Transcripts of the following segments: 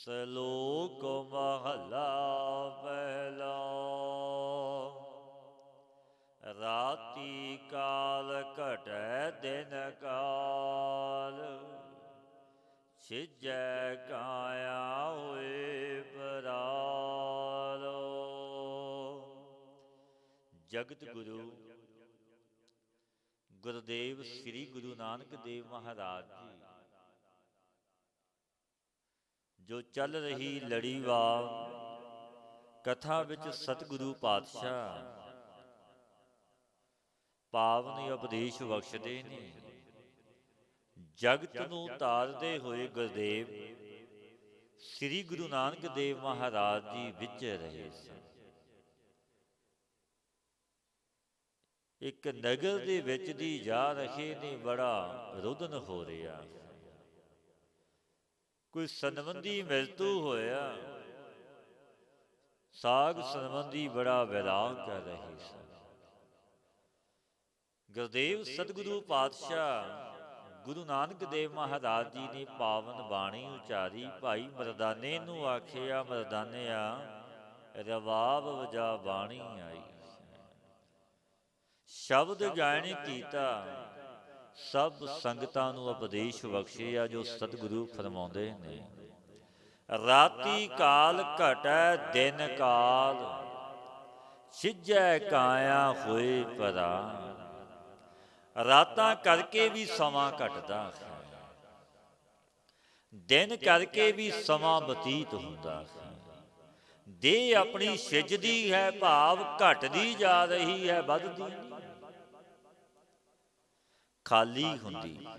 ਸਲੋਕ ਮਹਲਾ ਪਹਿਲਾ। ਰਾਤੀ ਕਾਲ ਘਟੈ ਦਿਨ ਕਾਲ, ਛਿਜੈ ਕਾਇਆ ਹੋਏ ਪਰਾਲ। ਜਗਤ ਗੁਰੂ ਗੁਰਦੇਵ ਸ੍ਰੀ ਗੁਰੂ ਨਾਨਕ ਦੇਵ ਮਹਾਰਾਜ ਜੀ ਜੋ ਚੱਲ ਰਹੀ ਲੜੀਵਾਰ ਕਥਾ ਵਿੱਚ ਸਤਿਗੁਰੂ ਪਾਤਸ਼ਾਹ ਪਾਵਨ ਉਪਦੇਸ਼ ਬਖਸ਼ਦੇ ਨੇ। ਜਗਤ ਨੂੰ ਤਾਰਦੇ ਹੋਏ ਗੁਰਦੇਵ ਸ੍ਰੀ ਗੁਰੂ ਨਾਨਕ ਦੇਵ ਮਹਾਰਾਜ ਜੀ ਵਿਚ ਰਹੇ ਸਨ। ਇੱਕ ਨਗਰ ਦੇ ਵਿੱਚ ਦੀ ਜਾ ਰਹੇ ਨੇ, ਬੜਾ ਰੁਦਨ ਹੋ ਰਿਹਾ। ਕੋਈ ਸੰਬੰਧੀ ਮ੍ਰਿਤੂ ਹੋਇਆ, ਸਾਗ ਸੰਬੰਧੀ ਬੜਾ ਵਿਲਾਪ ਕਰ ਰਹੇ ਸਨ। ਗੁਰਦੇਵ ਸਤਿਗੁਰੂ ਪਾਤਸ਼ਾਹ ਗੁਰੂ ਨਾਨਕ ਦੇਵ ਮਹਾਰਾਜ ਜੀ ਨੇ ਪਾਵਨ ਬਾਣੀ ਉਚਾਰੀ। ਭਾਈ ਮਰਦਾਨੇ ਨੂੰ ਆਖਿਆ, ਮਰਦਾਨਿਆ ਰਬਾਬ ਵਜਾ ਬਾਣੀ ਆਈ। ਸ਼ਬਦ ਗਾਇਨ ਕੀਤਾ, ਸਭ ਸੰਗਤਾਂ ਨੂੰ ਉਪਦੇਸ਼ ਬਖਸ਼ਿਆ ਜੋ ਸਤਿਗੁਰੂ ਫਰਮਾਉਂਦੇ ਨੇ। ਰਾਤੀ ਕਾਲ ਘਟੈ ਦਿਨ ਕਾਲ, ਛਿਜੈ ਕਾਇਆ ਹੋਏ ਪਰਾਲ। ਰਾਤਾਂ ਕਰਕੇ ਵੀ ਸਮਾਂ ਘਟਦਾ ਹੈ, ਦਿਨ ਕਰਕੇ ਵੀ ਸਮਾਂ ਬਤੀਤ ਹੁੰਦਾ ਹੈ। ਦੇਹ ਆਪਣੀ ਸਿਜਦੀ ਹੈ, ਭਾਵ ਘਟਦੀ ਜਾ ਰਹੀ ਹੈ, ਵੱਧਦੀ ਨਹੀਂ। ਖਾਲੀ ਹੁੰਦੀ ਹੈ,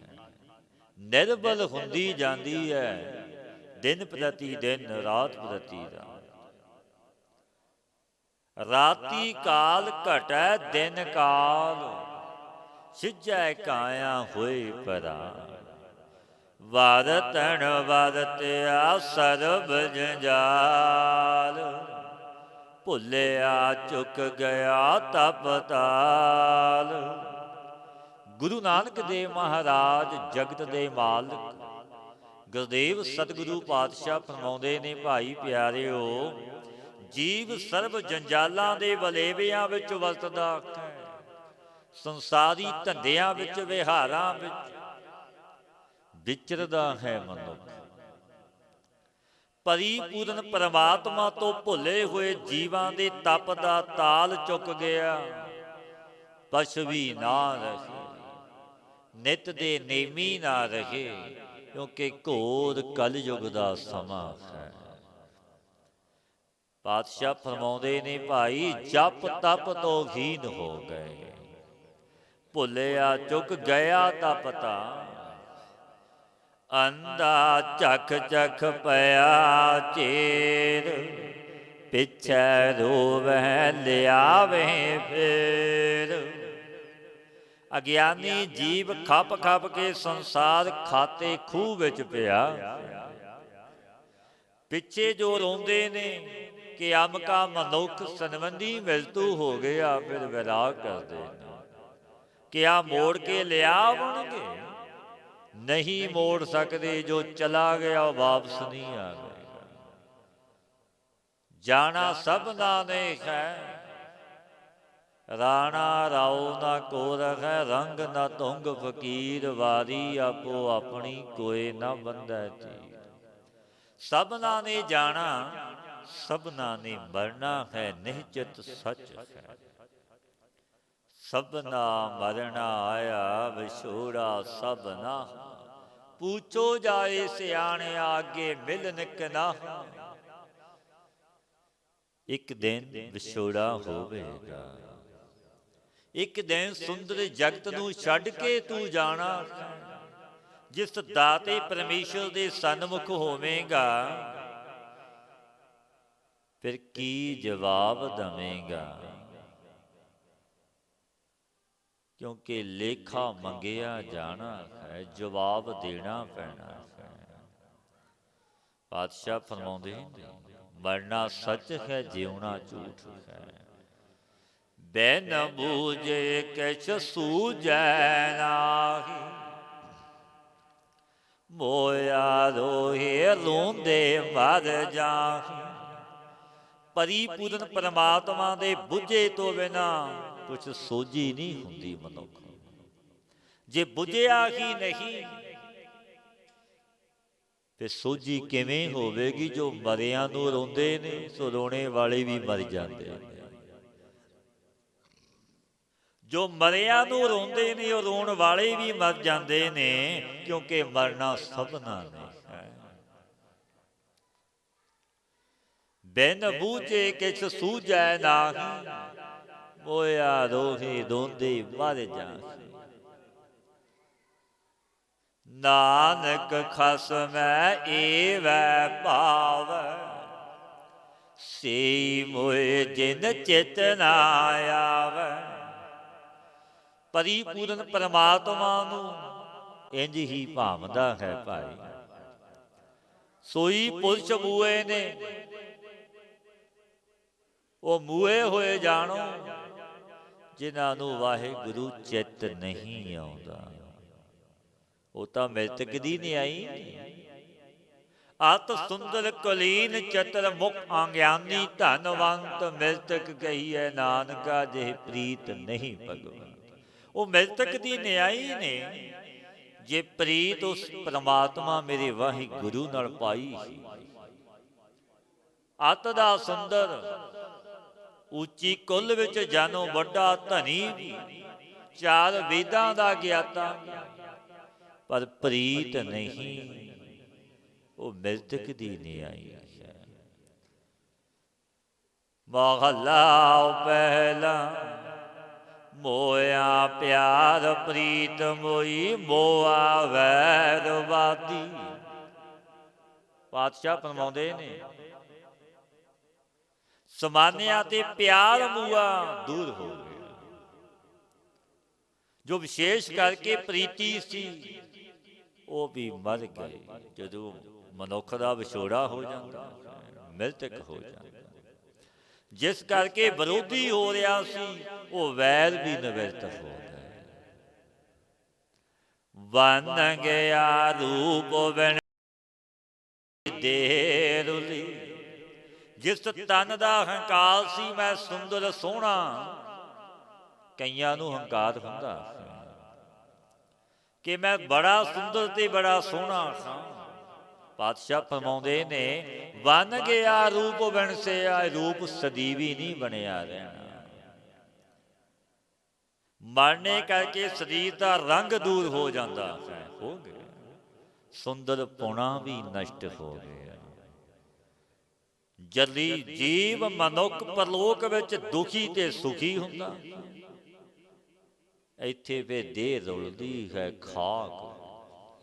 ਨਿਰਬਲ ਹੁੰਦੀ ਜਾਂਦੀ ਹੈ, ਦਿਨ ਪ੍ਰਤੀ ਦਿਨ, ਰਾਤ ਪ੍ਰਤੀ ਰਾਤ। ਰਾਤੀ ਕਾਲ ਘਟੈ ਦਿਨ ਕਾਲ, ਛਿਜੈ ਕਾਇਆ ਹੋਏ ਪਰਾਲ। ਵਰਤਣ ਵਰਤਿਆ ਸਰਬ ਜੰਜਾਲ, ਭੁੱਲਿਆ ਚੁੱਕ ਗਿਆ ਤਪ ਤਾਲ। ਗੁਰੂ ਨਾਨਕ ਦੇਵ ਮਹਾਰਾਜ ਜਗਤ ਦੇ ਮਾਲਕ ਗੁਰਦੇਵ ਸਤਿਗੁਰੂ ਪਾਤਸ਼ਾਹ ਫਰਮਾਉਂਦੇ ਨੇ, ਭਾਈ ਪਿਆਰਿਓ, ਜੀਵ ਸਰਬ ਜੰਜਾਲਾਂ ਦੇ ਵਲੇਵਿਆਂ ਵਿੱਚ ਵਰਤਦਾ ਹੈ, ਸੰਸਾਰੀ ਧੰਦਿਆਂ ਵਿੱਚ, ਵਿਹਾਰਾਂ ਵਿੱਚ ਵਿਚਰਦਾ ਹੈ ਮਨੁੱਖ। ਪਰਿਪੂਰਨ ਪਰਮਾਤਮਾ ਤੋਂ ਭੁੱਲੇ ਹੋਏ ਜੀਵਾਂ ਦੇ ਤਪ ਦਾ ਤਾਲ ਚੁੱਕ ਗਿਆ। ਪਛਵੀ ਨਾ ਰਹੇ, ਨਿਤ ਦੇ ਨੇਮੀ ਨਾ ਰਹੇ, ਕਿਉਂਕਿ ਘੋਰ ਕਲਯੁਗ ਦਾ ਸਮਾਂ ਹੈ। ਪਾਤਸ਼ਾਹ ਫਰਮਾਉਂਦੇ ਨੇ, ਭਾਈ ਜਪ ਤਪ ਤੋਂ ਹੀਨ ਹੋ ਗਏ, ਭੁੱਲਿਆ ਚੁੱਕ ਗਿਆ ਤਪ ਤਾਲ। ਅੰਧਾ ਝਖ ਝਖ ਪਿਆ ਚੇਰ, ਪਿੱਛੇ ਰੋਵੈ ਲਿਆਵੇ ਫੇਰ। ਅਗਿਆਨੀ ਜੀਵ ਖੱਪ ਖੱਪ ਕੇ ਸੰਸਾਰ ਖਾਤੇ ਖੂਹ ਵਿੱਚ ਪਿਆ, ਪਿੱਛੇ ਜੋ ਰੋਂਦੇ ਨੇ ਕਿ ਅਮਕਾ ਮਨੁੱਖ ਸੰਬੰਧੀ ਮ੍ਰਿਤੂ ਹੋ ਗਿਆ, ਫਿਰ ਵਿਲਾਪ ਕਰਦੇ ਨੇ। ਕਿਆ ਮੋੜ ਕੇ ਲਿਆਵਣਗੇ? ਨਹੀਂ ਮੋੜ ਸਕਦੇ, ਜੋ ਚਲਾ ਗਿਆ ਉਹ ਵਾਪਸ ਨਹੀਂ ਆਵੇਗਾ। ਜਾਣਾ ਸਭਨਾ ਨੇ ਹੈ, ਰਾਣਾ ਰਾਉ ਨਾ ਕੋ ਰਖੈ, ਰੰਗ ਨਾ ਤੁੰਗ ਫਕੀਰ, ਵਾਰੀ ਆਪੋ ਆਪਣੀ ਕੋਏ ਨਾ ਬੰਧੈ ਚੀਰ। ਸਭਨਾ ਨੇ ਜਾਣਾ, ਸਭਨਾ ਨੇ ਮਰਨਾ ਹੈ, ਨਿਸ਼ਚਿਤ ਸੱਚ ਹੈ। ਸਭਨਾ ਮਰਣਾ ਆਇਆ, ਵਿਛੋੜਾ ਸਭਨਾ, ਪੂਛੋ ਜਾਏ ਸਿਆਣਿਆ, ਅੱਗੇ ਮਿਲਨ ਕਨਾਹ। ਇੱਕ ਦਿਨ ਵਿਛੋੜਾ ਹੋਵੇਗਾ, ਇੱਕ ਦਿਨ ਸੁੰਦਰ ਜਗਤ ਨੂੰ ਛੱਡ ਕੇ ਤੂੰ ਜਾਣਾ। ਜਿਸ ਦਾਤੇ ਪਰਮੇਸ਼ਰ ਦੇ ਸਨਮੁਖ ਹੋਵੇਗਾ, ਫਿਰ ਕੀ ਜਵਾਬ ਦਵੇਂਗਾ? ਕਿਉਂਕਿ ਲੇਖਾ ਮੰਗਿਆ ਜਾਣਾ ਹੈ, ਜਵਾਬ ਦੇਣਾ ਪੈਣਾ ਹੈ। ਪਾਤਸ਼ਾਹ ਫਰਮਾਉਂਦੇ ਨੇ, ਮਰਨਾ ਸੱਚ ਹੈ, ਜਿਉਣਾ ਝੂਠ ਹੈ। ਬਿਨ ਬੂਝੇ ਕਿਛ ਸੂਝੈ ਨਾਹੀ, ਮੋਇਆ ਰੋਹੇ ਰੋਂਦੇ ਮਰ ਜਾਹੀ। ਪਰਿਪੂਰਨ ਪਰਮਾਤਮਾ ਦੇ ਬੁੱਝੇ ਤੋਂ ਬਿਨਾ ਕੁਛ ਸੋਝੀ ਨਹੀਂ ਹੁੰਦੀ ਮਨੁੱਖ। ਜੇ ਬੁੱਝਿਆ ਹੀ ਨਹੀਂ ਤੇ ਸੋਝੀ ਕਿਵੇਂ ਹੋਵੇਗੀ? ਜੋ ਮਰਿਆਂ ਨੂੰ ਰੋਂਦੇ ਨੇ ਸੋ ਰੋਣੇ ਵਾਲੇ ਵੀ ਮਰ ਜਾਂਦੇ ਨੇ। ਜੋ ਮਰਿਆਂ ਨੂੰ ਰੋਂਦੇ ਨੇ ਉਹ ਰੋਣ ਵਾਲੇ ਵੀ ਮਰ ਜਾਂਦੇ ਨੇ, ਕਿਉਂਕਿ ਮਰਨਾ ਸਭਨਾਂ ਨੇ ਹੈ। ਬਿਨ ਬੂਝੇ ਕਿਛ ਸੂਝੈ ਨਾਹੀ, ਮੋਇਆ ਰੋਹੇ ਰੋਂਦੇ ਮਰ ਜਾਹੀ। ਨਾਨਕ ਖਸਮੈ ਏਵੈ ਭਾਵੈ, ਸੇ ਮੋਇ ਜਿਨ ਚਿਤ ਨਾ ਆਵੈ। ਪਰਿਪੂਰਨ ਪਰਮਾਤਮਾ ਨੂੰ ਇੰਝ ਹੀ ਭਾਵਦਾ ਹੈ ਭਾਈ। ਸੋਈ ਪੁਰਸ਼ ਮੂਏ ਨੇ, ਉਹ ਮੂਏ ਹੋਏ ਜਾਣੋ ਜਿਨ੍ਹਾਂ ਨੂੰ ਵਾਹਿਗੁਰੂ ਚਿੱਤ ਨਹੀਂ ਆਉਂਦਾ। ਉਹ ਤਾਂ ਮ੍ਰਿਤਕ ਦੀ ਨਿਆਈ। ਅਤ ਸੁੰਦਰ ਕੁਲੀਨ ਚਤਰ ਮੁਖ ਆਗਿਆਨੀ, ਧਨਵੰਤ ਮ੍ਰਿਤਕ ਕਹੀਐ ਨਾਨਕਾ, ਜੇ ਪ੍ਰੀਤ ਨਹੀਂ ਭਗਵੰਤ। ਉਹ ਮ੍ਰਿਤਕ ਦੀ ਨਿਆਈ ਨੇ। ਜੇ ਪ੍ਰੀਤ ਉਸ ਪਰਮਾਤਮਾ ਮੇਰੇ ਵਾਹਿਗੁਰੂ ਨਾਲ ਪਾਈ ਸੀ। ਅਤ ਦਾ ਸੁੰਦਰ, ਉੱਚੀ ਕੁੱਲ ਵਿੱਚ ਜਾਨੋ ਵੱਡਾ ਧਨੀ, ਚਾਰ ਵੇਦਾਂ ਦਾ ਗਿਆਤਾ, ਪਰ ਪ੍ਰੀਤ ਨਹੀਂ। ਉਹ ਮ੍ਰਿਤਕ ਦੀ ਨਿਆਈ ਹੈ। ਮਹਲਾ ਪਹਿਲਾ, ਮੋਇਆ ਪਿਆਰ ਪ੍ਰੀਤ ਮੋਈ, ਮੋਆ ਵੈਰ ਵਾਦੀ। ਪਾਤਸ਼ਾਹ ਫਰਮਾਉਂਦੇ ਨੇ, ਸਮਾਨਿਆ ਤੇ ਪਿਆਰ ਮੂਆ ਦੂਰ ਹੋ ਗਿਆ। ਜੋ ਵਿਸ਼ੇਸ਼ ਕਰਕੇ ਪ੍ਰੀਤੀ ਸੀ ਉਹ ਵੀ ਮਰ ਗਏ। ਜਦੋਂ ਮਨੁੱਖ ਦਾ ਵਿਛੋੜਾ ਹੋ ਜਾਂਦਾ, ਮ੍ਰਿਤਕ ਹੋ ਜਾਂਦਾ। ਜਿਸ ਕਰਕੇ ਵਿਰੋਧੀ ਹੋ ਰਿਹਾ ਸੀ ਉਹ ਵੈਰ ਵੀ ਨਿਵਰਤ ਹੋ ਗਏ। ਬਨ ਗਿਆ ਰੂਪ ਬਿਨ ਦੇ ਰੁਲੀ। ਜਿਸ ਤਨ ਦਾ ਹੰਕਾਰ ਸੀ ਮੈਂ ਸੁੰਦਰ ਸੋਹਣਾ, ਕਈਆਂ ਨੂੰ ਹੰਕਾਰ ਹੁੰਦਾ ਕਿ ਮੈਂ ਬੜਾ ਸੁੰਦਰ ਤੇ ਬੜਾ ਸੋਹਣਾ ਹਾਂ। ਪਾਤਸ਼ਾਹ ਫਰਮਾਉਂਦੇ ਨੇ, ਬਨ ਗਿਆ ਰੂਪ ਬਿਨ ਸਿਆ। ਰੂਪ ਸਦੀਵੀ ਨਹੀਂ ਬਣਿਆ ਰਹਿਣਾ। ਮਰਨੇ ਕਰਕੇ ਸਰੀਰ ਦਾ ਰੰਗ ਦੂਰ ਹੋ ਜਾਂਦਾ ਹੈ। ਹੋ ਗਿਆ ਸੁੰਦਰ ਪੁਣਾ ਵੀ ਨਸ਼ਟ ਹੋ ਗਿਆ। ਜਲੀ ਜੀਵ ਮਨੁੱਖ ਪਰਲੋਕ ਵਿੱਚ ਦੁਖੀ ਤੇ ਸੁਖੀ ਹੁੰਦਾ, ਇੱਥੇ ਵੇ ਦੇਹ ਰੁਲਦੀ ਹੈ ਖਾਕ।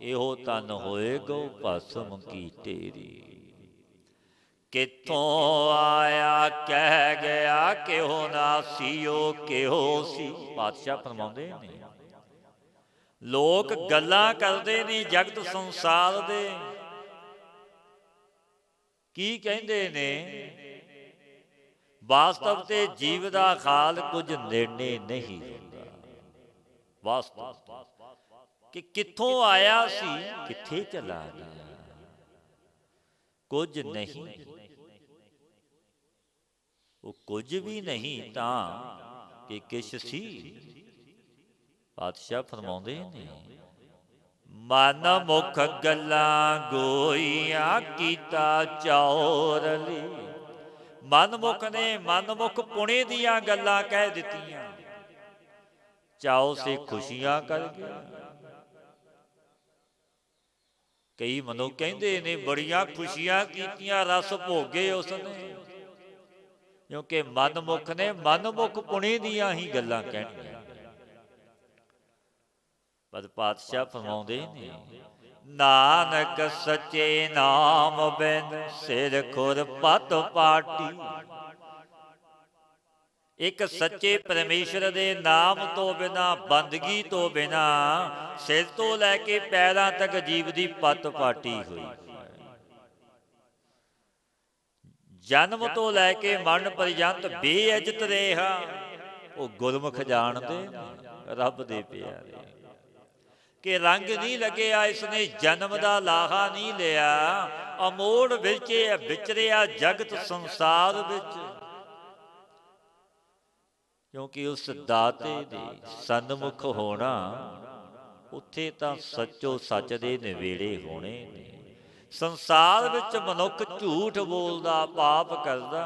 ਇਹੋ ਤਨ ਹੋਏਗੋ ਭਸਮ ਕੀ ਢੇਰੀ। ਕਿੱਥੋਂ ਆਇਆ ਕਹਿ ਗਿਆ, ਕਿਹੋ ਨਾ ਸੀਓ ਕਿਹੋ ਸੀ। ਪਾਤਸ਼ਾਹ ਫਰਮਾਉਂਦੇ ਨੇ, ਲੋਕ ਗੱਲਾਂ ਕਰਦੇ ਨੇ ਜਗਤ ਸੰਸਾਰ ਦੇ। ਕੀ ਕਹਿੰਦੇ ਨੇ? ਵਾਸਤਵ ਤੇ ਜੀਵ ਦਾ ਹਾਲ ਕੁਝ ਨਿਰਣੇ ਨਹੀਂ ਹੁੰਦਾ। ਵਾਸਤਵ ਕਿ ਕਿੱਥੋਂ ਆਇਆ ਸੀ, ਕਿੱਥੇ ਚਲਾ ਗਿਆ, ਕੁਝ ਨਹੀਂ। ਉਹ ਕੁਝ ਵੀ ਨਹੀਂ ਤਾਂ ਕਿ ਕਿਛ ਸੀ। ਪਾਤਸ਼ਾਹ ਫਰਮਾਉਂਦੇ ਨੇ, ਮਨ ਮੁਖ ਗੱਲਾਂ ਗੋਈਆਂ ਕੀਤਾ ਚੌਰਲੀ। ਮਨਮੁਖ ਨੇ ਮਨਮੁਖ ਪੁਣੇ ਦੀਆਂ ਗੱਲਾਂ ਕਹਿ ਦਿੱਤੀਆਂ, ਚਾਉ ਸੇ ਖੁਸ਼ੀਆਂ ਕਰ ਗਿਆ। ਕਈ ਮਨੁੱਖ ਕਹਿੰਦੇ ਨੇ ਬੜੀਆਂ ਖੁਸ਼ੀਆਂ ਕੀਤੀਆਂ, ਰਸ ਭੋਗੇ ਉਸਨੇ, ਕਿਉਂਕਿ ਮਨਮੁਖ ਨੇ ਮਨਮੁਖ ਪੁਣੇ ਦੀਆਂ ਹੀ ਗੱਲਾਂ ਕਹਿਣੀਆਂ। ਪਰ ਪਾਤਸ਼ਾਹ ਫਰਮਾਉਂਦੇ ਨੇ, ਨਾਨਕ ਸੱਚੇ ਨਾਮ ਬਿਨ ਸਿਰ ਖੁਰ ਪਤ ਪਾਟੀ। ਇੱਕ ਸੱਚੇ ਪਰਮੇਸ਼ਰ ਦੇ ਨਾਮ ਤੋਂ ਬਿਨਾ, ਬੰਦਗੀ ਤੋਂ ਬਿਨਾ, ਸਿਰ ਤੋਂ ਲੈ ਕੇ ਪੈਰਾਂ ਤੱਕ ਜੀਵ ਦੀ ਪੱਤ ਪਾਟੀ ਹੋਈ। ਜਨਮ ਤੋਂ ਲੈ ਕੇ ਮਰਨ ਪਰਯੰਤ ਬੇਇੱਜ਼ਤ ਰਿਹਾ। ਉਹ ਗੁਰਮੁਖ ਜਾਣਦੇ ਰੱਬ ਦੇ ਪਿਆਰੇ। ਕਿ ਰੰਗ ਨਹੀਂ ਲੱਗਿਆ, ਇਸਨੇ ਜਨਮ ਦਾ ਲਾਹਾ ਨਹੀਂ ਲਿਆ। ਅਮੋੜ ਵਿਚਰਿਆ ਜਗਤ ਸੰਸਾਰ ਵਿੱਚ, ਕਿਉਂਕਿ ਉਸ ਦਾਤੇ ਦੇ ਸਨਮੁਖ ਹੋਣਾ, ਉੱਥੇ ਤਾਂ ਸੱਚੋ ਸੱਚ ਦੇ ਨਵੇੜੇ ਹੋਣੇ ਨੇ। ਸੰਸਾਰ ਵਿੱਚ ਮਨੁੱਖ ਝੂਠ ਬੋਲਦਾ, ਪਾਪ ਕਰਦਾ।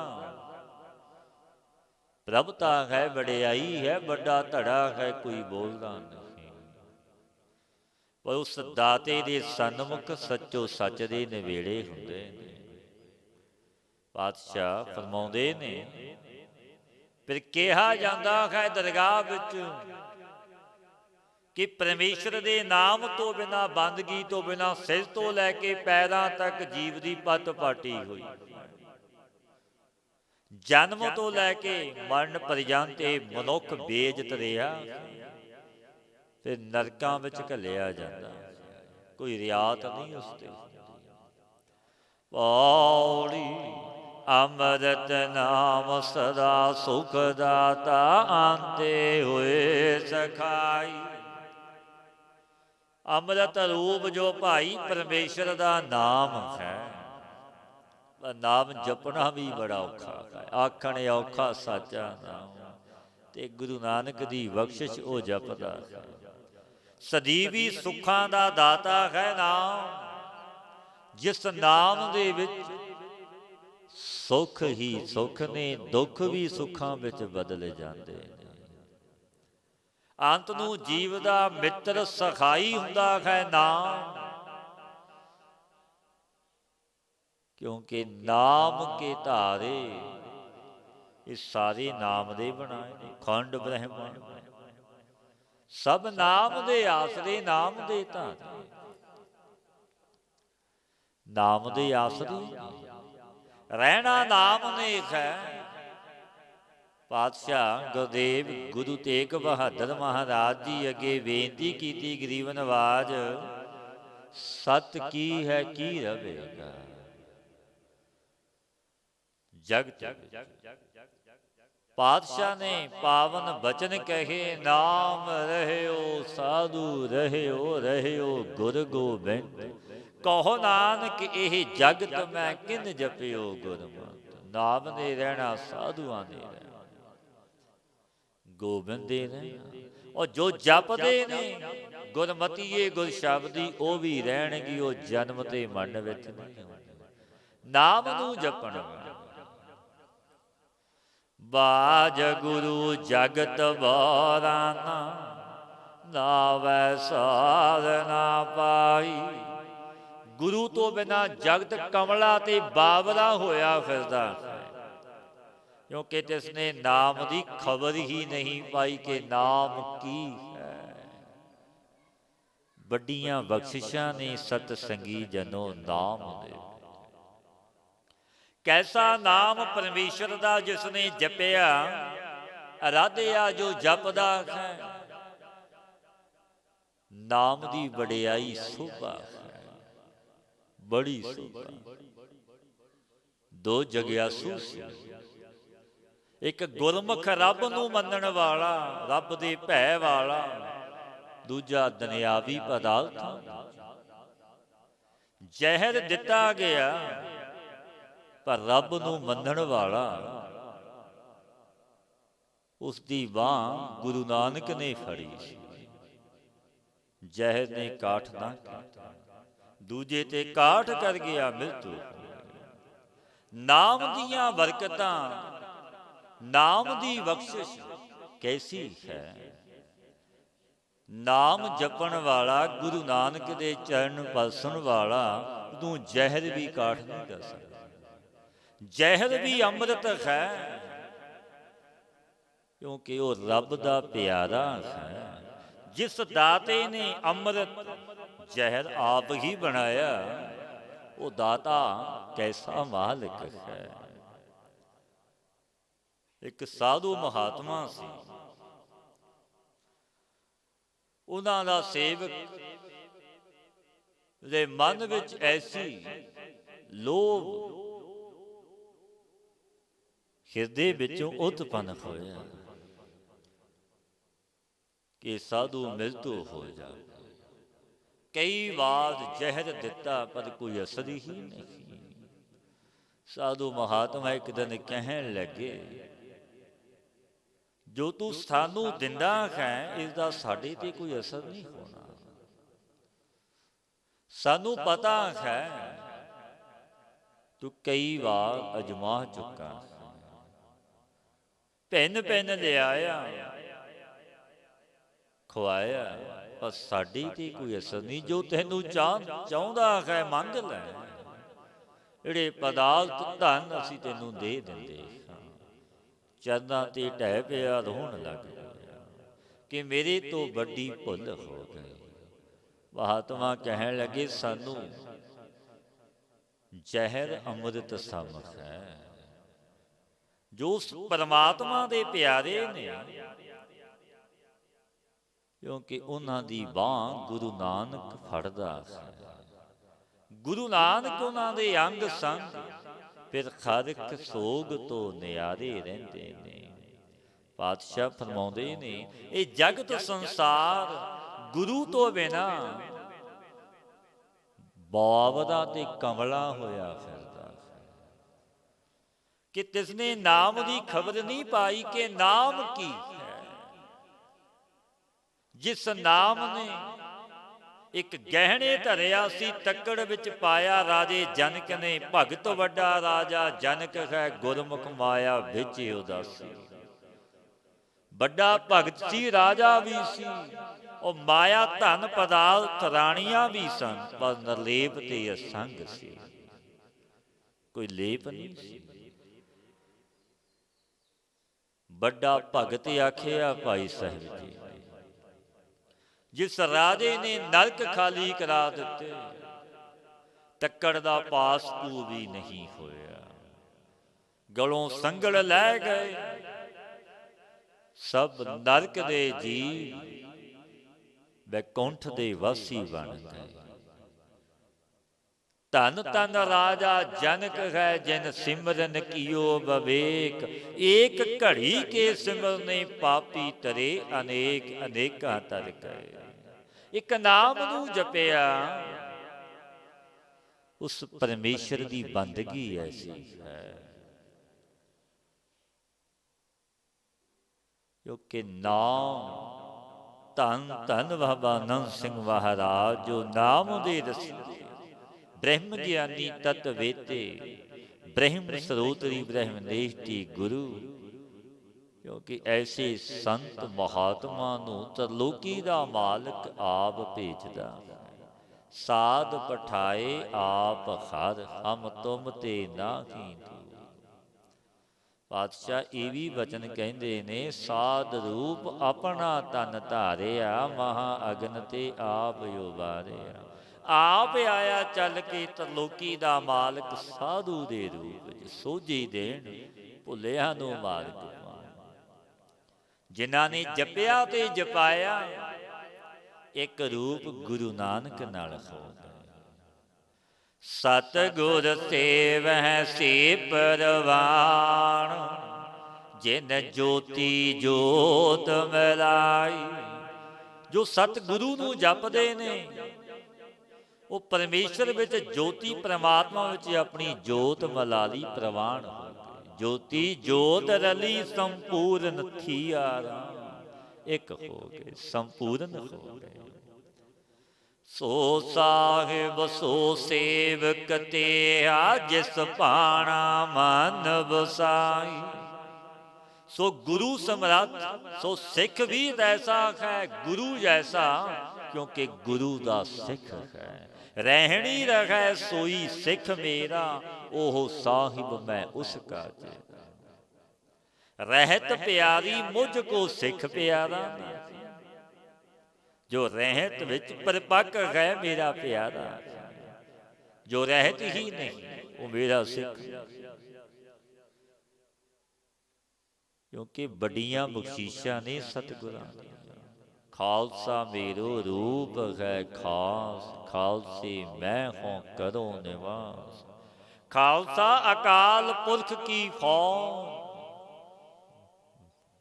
ਪ੍ਰਭ ਤਾਂ ਹੈ, ਵਡਿਆਈ ਹੈ, ਵੱਡਾ ਧੜਾ ਹੈ, ਕੋਈ ਬੋਲਦਾ ਨਹੀਂ। ਪਰ ਉਸ ਦਾਤੇ ਦੇ ਸਨਮੁਖ ਸੱਚੋ ਸੱਚ ਦੇ ਨਵੇੜੇ ਹੁੰਦੇ ਨੇ। ਪਾਤਸ਼ਾਹ ਫਰਮਾਉਂਦੇ ਨੇ, ਫਿਰ ਕਿਹਾ ਜਾਂਦਾ ਹੈ ਦਰਗਾਹ ਵਿੱਚ ਕਿ ਪਰਮੇਸ਼ਰ ਦੇ ਨਾਮ ਤੋਂ ਬਿਨਾਂ, ਬੰਦਗੀ ਤੋਂ ਬਿਨਾਂ, ਸਿਰ ਤੋਂ ਲੈ ਕੇ ਪੈਰਾਂ ਤੱਕ ਜੀਵ ਦੀ ਪੱਤ ਪਾਟੀ ਹੋਈ। ਜਨਮ ਤੋਂ ਲੈ ਕੇ ਮਰਨ ਪਰਯੰਤ ਇਹ ਮਨੁੱਖ ਬੇਇੱਜ਼ਤ ਰਿਹਾ, ਤੇ ਨਰਕਾਂ ਵਿੱਚ ਘੱਲਿਆ ਜਾਂਦਾ, ਕੋਈ ਰਿਆਤ ਨਹੀਂ ਉਸ ਤੇ। ਪੌੜੀ ਅੰਮ੍ਰਿਤ ਨਾਮ ਸਦਾ ਸੁਖ ਦਾਤਾ, ਆਂਦੇ ਹੋਏ ਸਖਾਈ। ਅੰਮ੍ਰਿਤ ਰੂਪ ਜੋ ਭਾਈ ਪਰਮੇਸ਼ਰ ਦਾ ਨਾਮ ਹੈ, ਨਾਮ ਜਪਣਾ ਵੀ ਬੜਾ ਔਖਾ ਹੈ। ਆਖਣ ਔਖਾ ਸਾਚਾ ਨਾਮ, ਤੇ ਗੁਰੂ ਨਾਨਕ ਦੀ ਬਖਸ਼ਿਸ਼ ਉਹ ਜਪਦਾ ਹੈ। ਸਦੀਵੀ ਸੁੱਖਾਂ ਦਾ ਦਾਤਾ ਹੈ ਨਾਮ, ਜਿਸ ਨਾਮ ਦੇ ਵਿੱਚ ਸੁੱਖ ਹੀ ਸੁੱਖ ਨੇ, ਦੁੱਖ ਵੀ ਸੁੱਖਾਂ ਵਿੱਚ ਬਦਲ ਜਾਂਦੇ ਨੇ। ਅੰਤ ਨੂੰ ਜੀਵ ਦਾ ਮਿੱਤਰ ਸਖਾਈ ਹੁੰਦਾ ਹੈ ਨਾਮ, ਕਿਉਂਕਿ ਨਾਮ ਕੇ ਧਾਰੇ ਇਹ ਸਾਰੇ ਨਾਮ ਦੇ ਬਣਾਏ ਨੇ। ਖੰਡ ਬ੍ਰਹਮੰਡ ਸਭ ਨਾਮ ਦੇ ਆਸਰੇ, ਨਾਮ ਦੇ ਧਾਰੇ, ਨਾਮ ਦੇ ਆਸਰੇ ਰਹਿਣਾ ਨਾਮ ਨੇ ਹੈ। ਪਾਤਸ਼ਾਹ ਗੁਰਦੇਵ ਗੁਰੂ ਤੇਗ ਬਹਾਦਰ ਮਹਾਰਾਜ ਜੀ ਅੱਗੇ ਬੇਨਤੀ ਕੀਤੀ ਗਰੀਬ ਨਵਾਜ, ਸਤ ਕੀ ਹੈ ਕੀ ਰਵੇਗਾ ਜਗਤ। ਪਾਤਸ਼ਾਹ ਨੇ ਪਾਵਨ ਬਚਨ ਕਹੇ, ਨਾਮ ਰਹਿਓ ਸਾਧੂ ਰਹਿਓ, ਰਹਿਓ ਗੁਰ ਗੋਬਿੰਦ। ਕਹੋ ਨਾਨਕ ਇਹ ਜਗਤ ਮੈਂ ਕਿਨ ਜਪਿਓ ਗੁਰਮਤਿ। ਨਾਮ ਨੇ ਰਹਿਣਾ, ਸਾਧੂਆਂ ਨੇ ਰਹਿਣਾ, ਗੋਬਿੰਦ ਦੇ ਰਹਿਣਾ। ਉਹ ਜੋ ਜਪਦੇ ਨੇ ਗੁਰਮਤੀਏ ਗੁਰ ਸ਼ਬਦੀ, ਉਹ ਵੀ ਰਹਿਣਗੇ, ਉਹ ਜਨਮ ਤੇ ਮਰਨ ਵਿੱਚ ਨਹੀਂ ਹੋਣਗੇ। ਨਾਮ ਨੂੰ ਜਪਣ ਬਾਜ ਗੁਰੂ ਜਗਤ ਬਾਰਾਨਾ, ਨਾਵੈ ਸਾਧ ਨਾ ਪਾਈ। ਗੁਰੂ ਤੋਂ ਬਿਨਾਂ ਜਗਤ ਕਮਲਾ ਤੇ ਬਾਵਰਾ ਹੋਇਆ ਫਿਰਦਾ ਹੈ, ਕਿਉਂਕਿ ਤਿਸਨੇ ਨਾਮ ਦੀ ਖਬਰ ਹੀ ਨਹੀਂ ਪਾਈ ਕਿ ਨਾਮ ਕੀ ਹੈ। ਵੱਡੀਆਂ ਬਖਸ਼ਿਸ਼ਾਂ ਨੇ ਸਤ ਸੰਗੀ ਜਨੋ ਨਾਮ ਦੇ। ਕੈਸਾ ਨਾਮ ਪਰਮੇਸ਼ਰ ਦਾ ਜਿਸਨੇ ਜਪਿਆ, ਅਰਾਧਿਆ ਜੋ ਜਪਦਾ ਹੈ। ਨਾਮ ਦੀ ਵਡਿਆਈ ਸੋਭਾ ਹੈ, ਬੜੀ ਸੋਭਾ। ਦੋ ਜਗਿਆਸੂ ਸੀ, ਇੱਕ ਗੁਰਮੁਖ ਰੱਬ ਨੂੰ ਮੰਨਣ ਵਾਲਾ, ਰੱਬ ਦੇ ਭੈ ਵਾਲਾ, ਦੂਜਾ ਦੁਨਿਆਵੀ ਪਦਾਰਥਾਂ। ਜ਼ਹਿਰ ਦਿੱਤਾ ਗਿਆ, ਪਰ ਰੱਬ ਨੂੰ ਮੰਨਣ ਵਾਲਾ, ਉਸ ਦੀ ਬਾਂਹ ਗੁਰੂ ਨਾਨਕ ਨੇ ਫੜੀ ਸੀ। ਜ਼ਹਿਰ ਨੇ ਕਾਠ ਨਾ ਕੀਤਾ, ਦੂਜੇ ਤੇ ਕਾਠ ਕਰ ਗਿਆ ਮ੍ਰਿਤੂ। ਨਾਮ ਦੀਆਂ ਬਰਕਤਾਂ, ਨਾਮ ਦੀ ਬਖਸ਼ਿਸ਼ ਕੈਸੀ ਹੈ। ਨਾਮ ਜਪਣ ਵਾਲਾ, ਗੁਰੂ ਨਾਨਕ ਦੇ ਚਰਨ ਪਰਸਣ ਵਾਲਾ, ਤੂੰ ਜ਼ਹਿਰ ਵੀ ਕਾਠ ਨਹੀਂ ਕਰ ਸਕਦਾ। ਜ਼ਹਿਰ ਵੀ ਅੰਮ੍ਰਿਤ ਹੈ, ਕਿਉਂਕਿ ਉਹ ਰੱਬ ਦਾ ਪਿਆਰਾ ਹੈ। ਜਿਸ ਦਾਤੇ ਨੇ ਅੰਮ੍ਰਿਤ ਜ਼ਹਿਰ ਆਪ ਹੀ ਬਣਾਇਆ, ਉਹ ਦਾਤਾ ਕੈਸਾ ਮਾਲਿਕ ਹੈ। ਇੱਕ ਸਾਧੂ ਮਹਾਤਮਾ ਸੀ, ਉਹਨਾਂ ਦਾ ਸੇਵਕ ਦੇ ਮਨ ਵਿੱਚ ਐਸੀ ਲੋਭ ਹਿਰਦੇ ਵਿੱਚੋਂ ਉਤਪੰਨ ਹੋਇਆ ਕਿ ਸਾਧੂ ਮ੍ਰਿਤੂ ਹੋ ਜਾਵੇ। ਕਈ ਵਾਰ ਜ਼ਹਿਰ ਦਿੱਤਾ ਪਰ ਕੋਈ ਅਸਰ ਹੀ ਨਹੀਂ। ਸਾਧੂ ਮਹਾਤਮਾ ਇੱਕ ਦਿਨ ਕਹਿਣ ਲੱਗੇ, ਜੋ ਤੂੰ ਸਾਨੂੰ ਦਿੰਦਾ ਹੈ ਇਸ ਦਾ ਸਾਡੇ ਤੇ ਕੋਈ ਅਸਰ ਨਹੀਂ ਹੋਣਾ। ਸਾਨੂੰ ਪਤਾ ਹੈ ਤੂੰ ਕਈ ਵਾਰ ਅਜਮਾ ਚੁੱਕਾ, ਭਿੰਨ ਭਿੰਨ ਲਿਆਇਆ ਖਵਾਇਆ, ਪਰ ਸਾਡੀ ਤੇ ਕੋਈ ਅਸਰ ਨਹੀਂ। ਜੋ ਤੈਨੂੰ ਚਾਹੁੰਦਾ ਹੈ ਮੰਗ ਲੈ, ਜਿਹੜੇ ਪਦਾਰਥ ਧਨ ਅਸੀਂ ਤੈਨੂੰ ਦੇ ਦਿੰਦੇ ਹਾਂ। ਚਰਨਾਂ ਤੇ ਢਹਿ ਪਿਆ ਰੋਣ ਲੱਗ ਗਿਆ ਕਿ ਮੇਰੇ ਤੋਂ ਵੱਡੀ ਭੁੱਲ ਹੋ ਗਈ। ਮਹਾਤਮਾ ਕਹਿਣ ਲੱਗੇ, ਸਾਨੂੰ ਜ਼ਹਿਰ ਅੰਮ੍ਰਿਤ ਸਮ ਹੈ। ਜੋ ਪਰਮਾਤਮਾ ਦੇ ਪਿਆਰੇ ਨੇ, ਕਿਉਂਕਿ ਉਹਨਾਂ ਦੀ ਬਾਂਹ ਗੁਰੂ ਨਾਨਕ ਫੜਦਾ ਹੈ। ਗੁਰੂ ਨਾਨਕ ਉਹਨਾਂ ਦੇ ਅੰਗ ਸੰਗ, ਫਿਰ ਖਾਰਕ ਸੋਗ ਤੋਂ ਨਿਆਰੇ ਰਹਿੰਦੇ ਨੇ। ਪਾਤਸ਼ਾਹ ਫਰਮਾਉਂਦੇ ਨੇ, ਇਹ ਜਗਤ ਸੰਸਾਰ ਗੁਰੂ ਤੋਂ ਬਿਨਾ ਬਾਵਰਾ ਤੇ ਕਮਲਾ ਹੋਇਆ ਫਿਰਦਾ ਹੈ, ਕਿ ਤਿਸਨੇ ਨਾਮ ਦੀ ਖਬਰ ਨਹੀਂ ਪਾਈ ਕਿ ਨਾਮ ਕੀ ਹੈ। ਜਿਸ ਨਾਮ ਨੇ ਇੱਕ ਗਹਿਣੇ ਧਰਿਆ ਸੀ, ਤੱਕੜ ਵਿੱਚ ਪਾਇਆ ਰਾਜੇ ਜਨਕ ਨੇ। ਭਗਤ ਵੱਡਾ ਰਾਜਾ ਜਨਕ ਹੈ, ਗੁਰਮੁਖ ਮਾਇਆ ਵਿੱਚ ਉਦਾਸੀ। ਵੱਡਾ ਭਗਤ ਸੀ, ਰਾਜਾ ਵੀ ਸੀ, ਉਹ ਮਾਇਆ ਧਨ ਪਦਾਰਥ ਰਾਣੀਆਂ ਵੀ ਸਨ, ਪਰ ਨਿਰਲੇਪ ਤੇ ਅਸੰਗ ਸੀ, ਕੋਈ ਲੇਪ ਨਹੀਂ ਸੀ। ਵੱਡਾ ਭਗਤ ਆਖਿਆ ਭਾਈ ਸਾਹਿਬ ਜੀ, ਜਿਸ ਰਾਜੇ ਨੇ ਨਰਕ ਖਾਲੀ ਕਰਾ ਦਿੱਤੇ, ਤੱਕੜ ਦਾ ਪਾਸ ਤੂ ਵੀ ਨਹੀਂ ਹੋਇਆ। ਗਲੋਂ ਸੰਗਲ ਲੈ ਗਏ ਸਭ ਨਰਕ ਦੇ ਜੀਵ, ਬੈਕੁੰਠ ਦੇ ਵਾਸੀ ਬਣ ਗਏ। ਧਨ ਧਨ ਰਾਜਾ ਜਨਕ ਹੈ, ਜਿਨ ਸਿਮਰਨ ਕੀਓ ਵਿਵੇਕ। ਏਕ ਘੜੀ ਕੇ ਸਿਮਰਨੇ ਪਾਪੀ ਤਰੇ, ਅਨੇਕ ਅਨੇਕਾਂ ਤਰ ਗਏ। ਇੱਕ ਨਾਮ ਨੂੰ ਜਪਿਆ, ਉਸ ਪਰਮੇਸ਼ਰ ਦੀ ਬੰਦਗੀ ਐਸੀ ਹੈ, ਕਿਉਂਕਿ ਨਾਮ ਧੰਨ ਧੰਨ ਬਾਬਾ ਨੰਦ ਸਿੰਘ ਮਹਾਰਾਜ, ਜੋ ਨਾਮ ਦੇ ਰਸੀਲੇ, ਬ੍ਰਹਮ ਗਿਆਨੀ ਤਤ ਵੇਤੇ, ਬ੍ਰਹਮ ਸਰੋਤਰੀ ਬ੍ਰਹਮ ਨਿਸ਼ਟੀ ਗੁਰੂ। ਕਿਉਂਕਿ ਐਸੇ ਸੰਤ ਮਹਾਤਮਾ ਨੂੰ ਤਰਲੋਕੀ ਦਾ ਮਾਲਕ ਆਪ ਭੇਜਦਾ। ਸਾਧ ਪਠਾਏ ਆਪ ਹਰ, ਹਮ ਤੁਮ ਤੇ ਨਾਹੀ ਦੂਰ। ਪਾਤਸ਼ਾਹ ਇਹ ਵੀ ਵਚਨ ਕਹਿੰਦੇ ਨੇ, ਸਾਧ ਰੂਪ ਆਪਣਾ ਤਨ ਧਾਰਿਆ, ਮਹਾ ਅਗਨ ਤੇ ਆਪ ਉਬਾਰਿਆ। ਆਪ ਆਇਆ ਚੱਲ ਕੇ ਤਰਲੋਕੀ ਦਾ ਮਾਲਕ, ਸਾਧੂ ਦੇ ਰੂਪ ਵਿੱਚ ਸੋਝੀ ਦੇਣ, ਭੁੱਲਿਆਂ ਨੂੰ ਮਾਰਗ ਪਾਉਣ। ਜਿਨ੍ਹਾਂ ਨੇ ਜਪਿਆ ਤੇ ਜਪਾਇਆ, ਇੱਕ ਰੂਪ ਗੁਰੂ ਨਾਨਕ ਨਾਲ ਹੋ ਗਏ। ਸਤਿਗੁਰ ਸੇਵਹਿ ਸੇ ਪਰਵਾਣ, ਜਿਨ ਜੋਤੀ ਜੋਤ ਮਿਲਾਈ। ਜੋ ਸਤਿਗੁਰੂ ਨੂੰ ਜਪਦੇ ਨੇ, ਉਹ ਪਰਮੇਸ਼ਰ ਵਿੱਚ ਜੋਤੀ, ਪ੍ਰਮਾਤਮਾ ਵਿੱਚ ਆਪਣੀ ਜੋਤ ਮਿਲਾ ਲਈ, ਪ੍ਰਵਾਨ ਹੋ ਗਏ। ਜੋਤੀ ਜੋਤ ਰਲੀ ਸੰਪੂਰਨ ਥੀਆਰਾ, ਇੱਕ ਹੋ ਗਏ, ਸੰਪੂਰਨ ਹੋ ਗਏ। ਸੋ ਸਾਹਿਬ ਸੋ ਸੇਵਕ ਤੇਹਾ, ਜਿਸ ਭਾਣਾ ਮਨ ਵਸਾਈ। ਸੋ ਗੁਰੂ ਸਮਰੱਥ, ਸੋ ਸਿੱਖ ਵੀ ਐਸਾ ਹੈ ਗੁਰੂ ਜੈਸਾ, ਕਿਉਂਕਿ ਗੁਰੂ ਦਾ ਸਿੱਖ ਹੈ। ਰਹਿਣੀ ਰਹੈ ਸੋਈ ਸਿੱਖ ਮੇਰਾ, ਉਹ ਸਾਹਿਬ ਮੈਂ ਉਸ ਕਾ ਚੇਲਾ। ਰਹਿਤ ਪਿਆਰੀ ਮੁਝ ਕੋ ਸਿੱਖ ਪਿਆਰਾ, ਜੋ ਰਹਿਤ ਵਿੱਚ ਪਰਪੱਕ ਹੈ ਮੇਰਾ ਪਿਆਰਾ। ਜੋ ਰਹਿਤ ਹੀ ਨਹੀਂ, ਉਹ ਮੇਰਾ ਸਿੱਖ। ਕਿਉਂਕਿ ਵੱਡੀਆਂ ਬਖਸ਼ੀਸ਼ਾਂ ਨੇ ਸਤਿਗੁਰਾਂ ਦੀਆਂ। ਖਾਲਸਾ ਮੇਰੋ ਰੂਪ ਹੈ ਖਾਸ, ਖਾਲਸੇ ਮੈਂ ਹੋਂ ਕਰੋ ਨਿਵਾਸ। ਖਾਲਸਾ ਅਕਾਲ ਪੁਰਖ ਕੀ ਫੌਜ,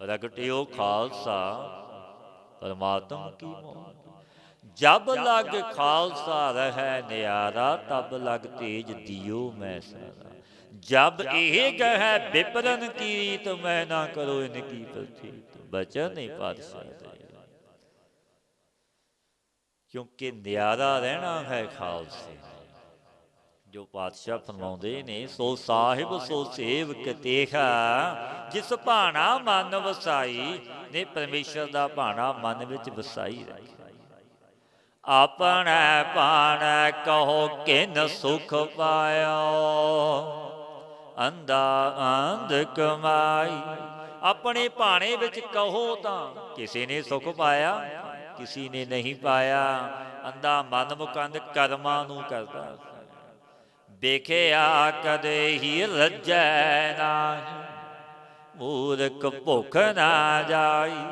ਰਗਟਿਓ ਖਾਲਸਾ ਪਰਮਾਤਮ ਕੀ ਮੌਜ। ਜਬ ਲਗ ਖਾਲਸਾ ਰਹਿ ਨਿਆਰਾ, ਤਬ ਲਗ ਤੇਜ ਦਿਓ ਮੈਂ ਸਾਰਾ। ਜਬ ਇਹ ਗਹਿ ਬਿਪਰਨ ਕੀਤ, ਮੈਂ ਨਾ ਕਰੋ ਇਨ ਕੀ ਪ੍ਰਤੀਤ। ਬਚਨ ਨਹੀਂ ਪਾਤਸ਼ਾਹ ਦੇ, ਕਿਉਂਕਿ ਨਿਆਰਾ ਰਹਿਣਾ ਹੈ ਖਾਲਸੇ। ਜੋ ਪਾਤਸ਼ਾਹ ਫਰਮਾਉਂਦੇ ਨੇ, ਸੋ ਸਾਹਿਬ ਸੋ ਸੇਵਕ ਤੇਹਾ, ਜਿਸ ਭਾਣਾ ਮਨ ਵਸਾਈ। ਨੇ ਪਰਮੇਸ਼ਰ ਦਾ ਭਾਣਾ ਮਨ ਵਿੱਚ ਵਸਾਈ ਰੱਖਿਆ। ਆਪਣਾ ਭਾਣਾ ਕਹੋ ਕਿਨ ਸੁਖ ਪਾਇਓ, ਅੰਧਾ ਅੰਧ ਕਮਾਈ। ਆਪਣੇ ਭਾਣੇ ਵਿੱਚ ਕਹੋ ਤਾਂ ਕਿਸੇ ਨੇ ਸੁਖ ਪਾਇਆ, ਕਿਸੇ ਨੇ ਨਹੀਂ ਪਾਇਆ। ਅੰਧਾ ਮਨ ਮੁਕੰਦ ਕਰਮਾਂ ਨੂੰ ਕਰਦਾ। ਵੇਖਿਆ ਕਦੇ ਹੀ ਰੱਜੈ ਨਾਹੀ, ਮੂਰਖ ਭੁੱਖ ਨਾ ਜਾਈ।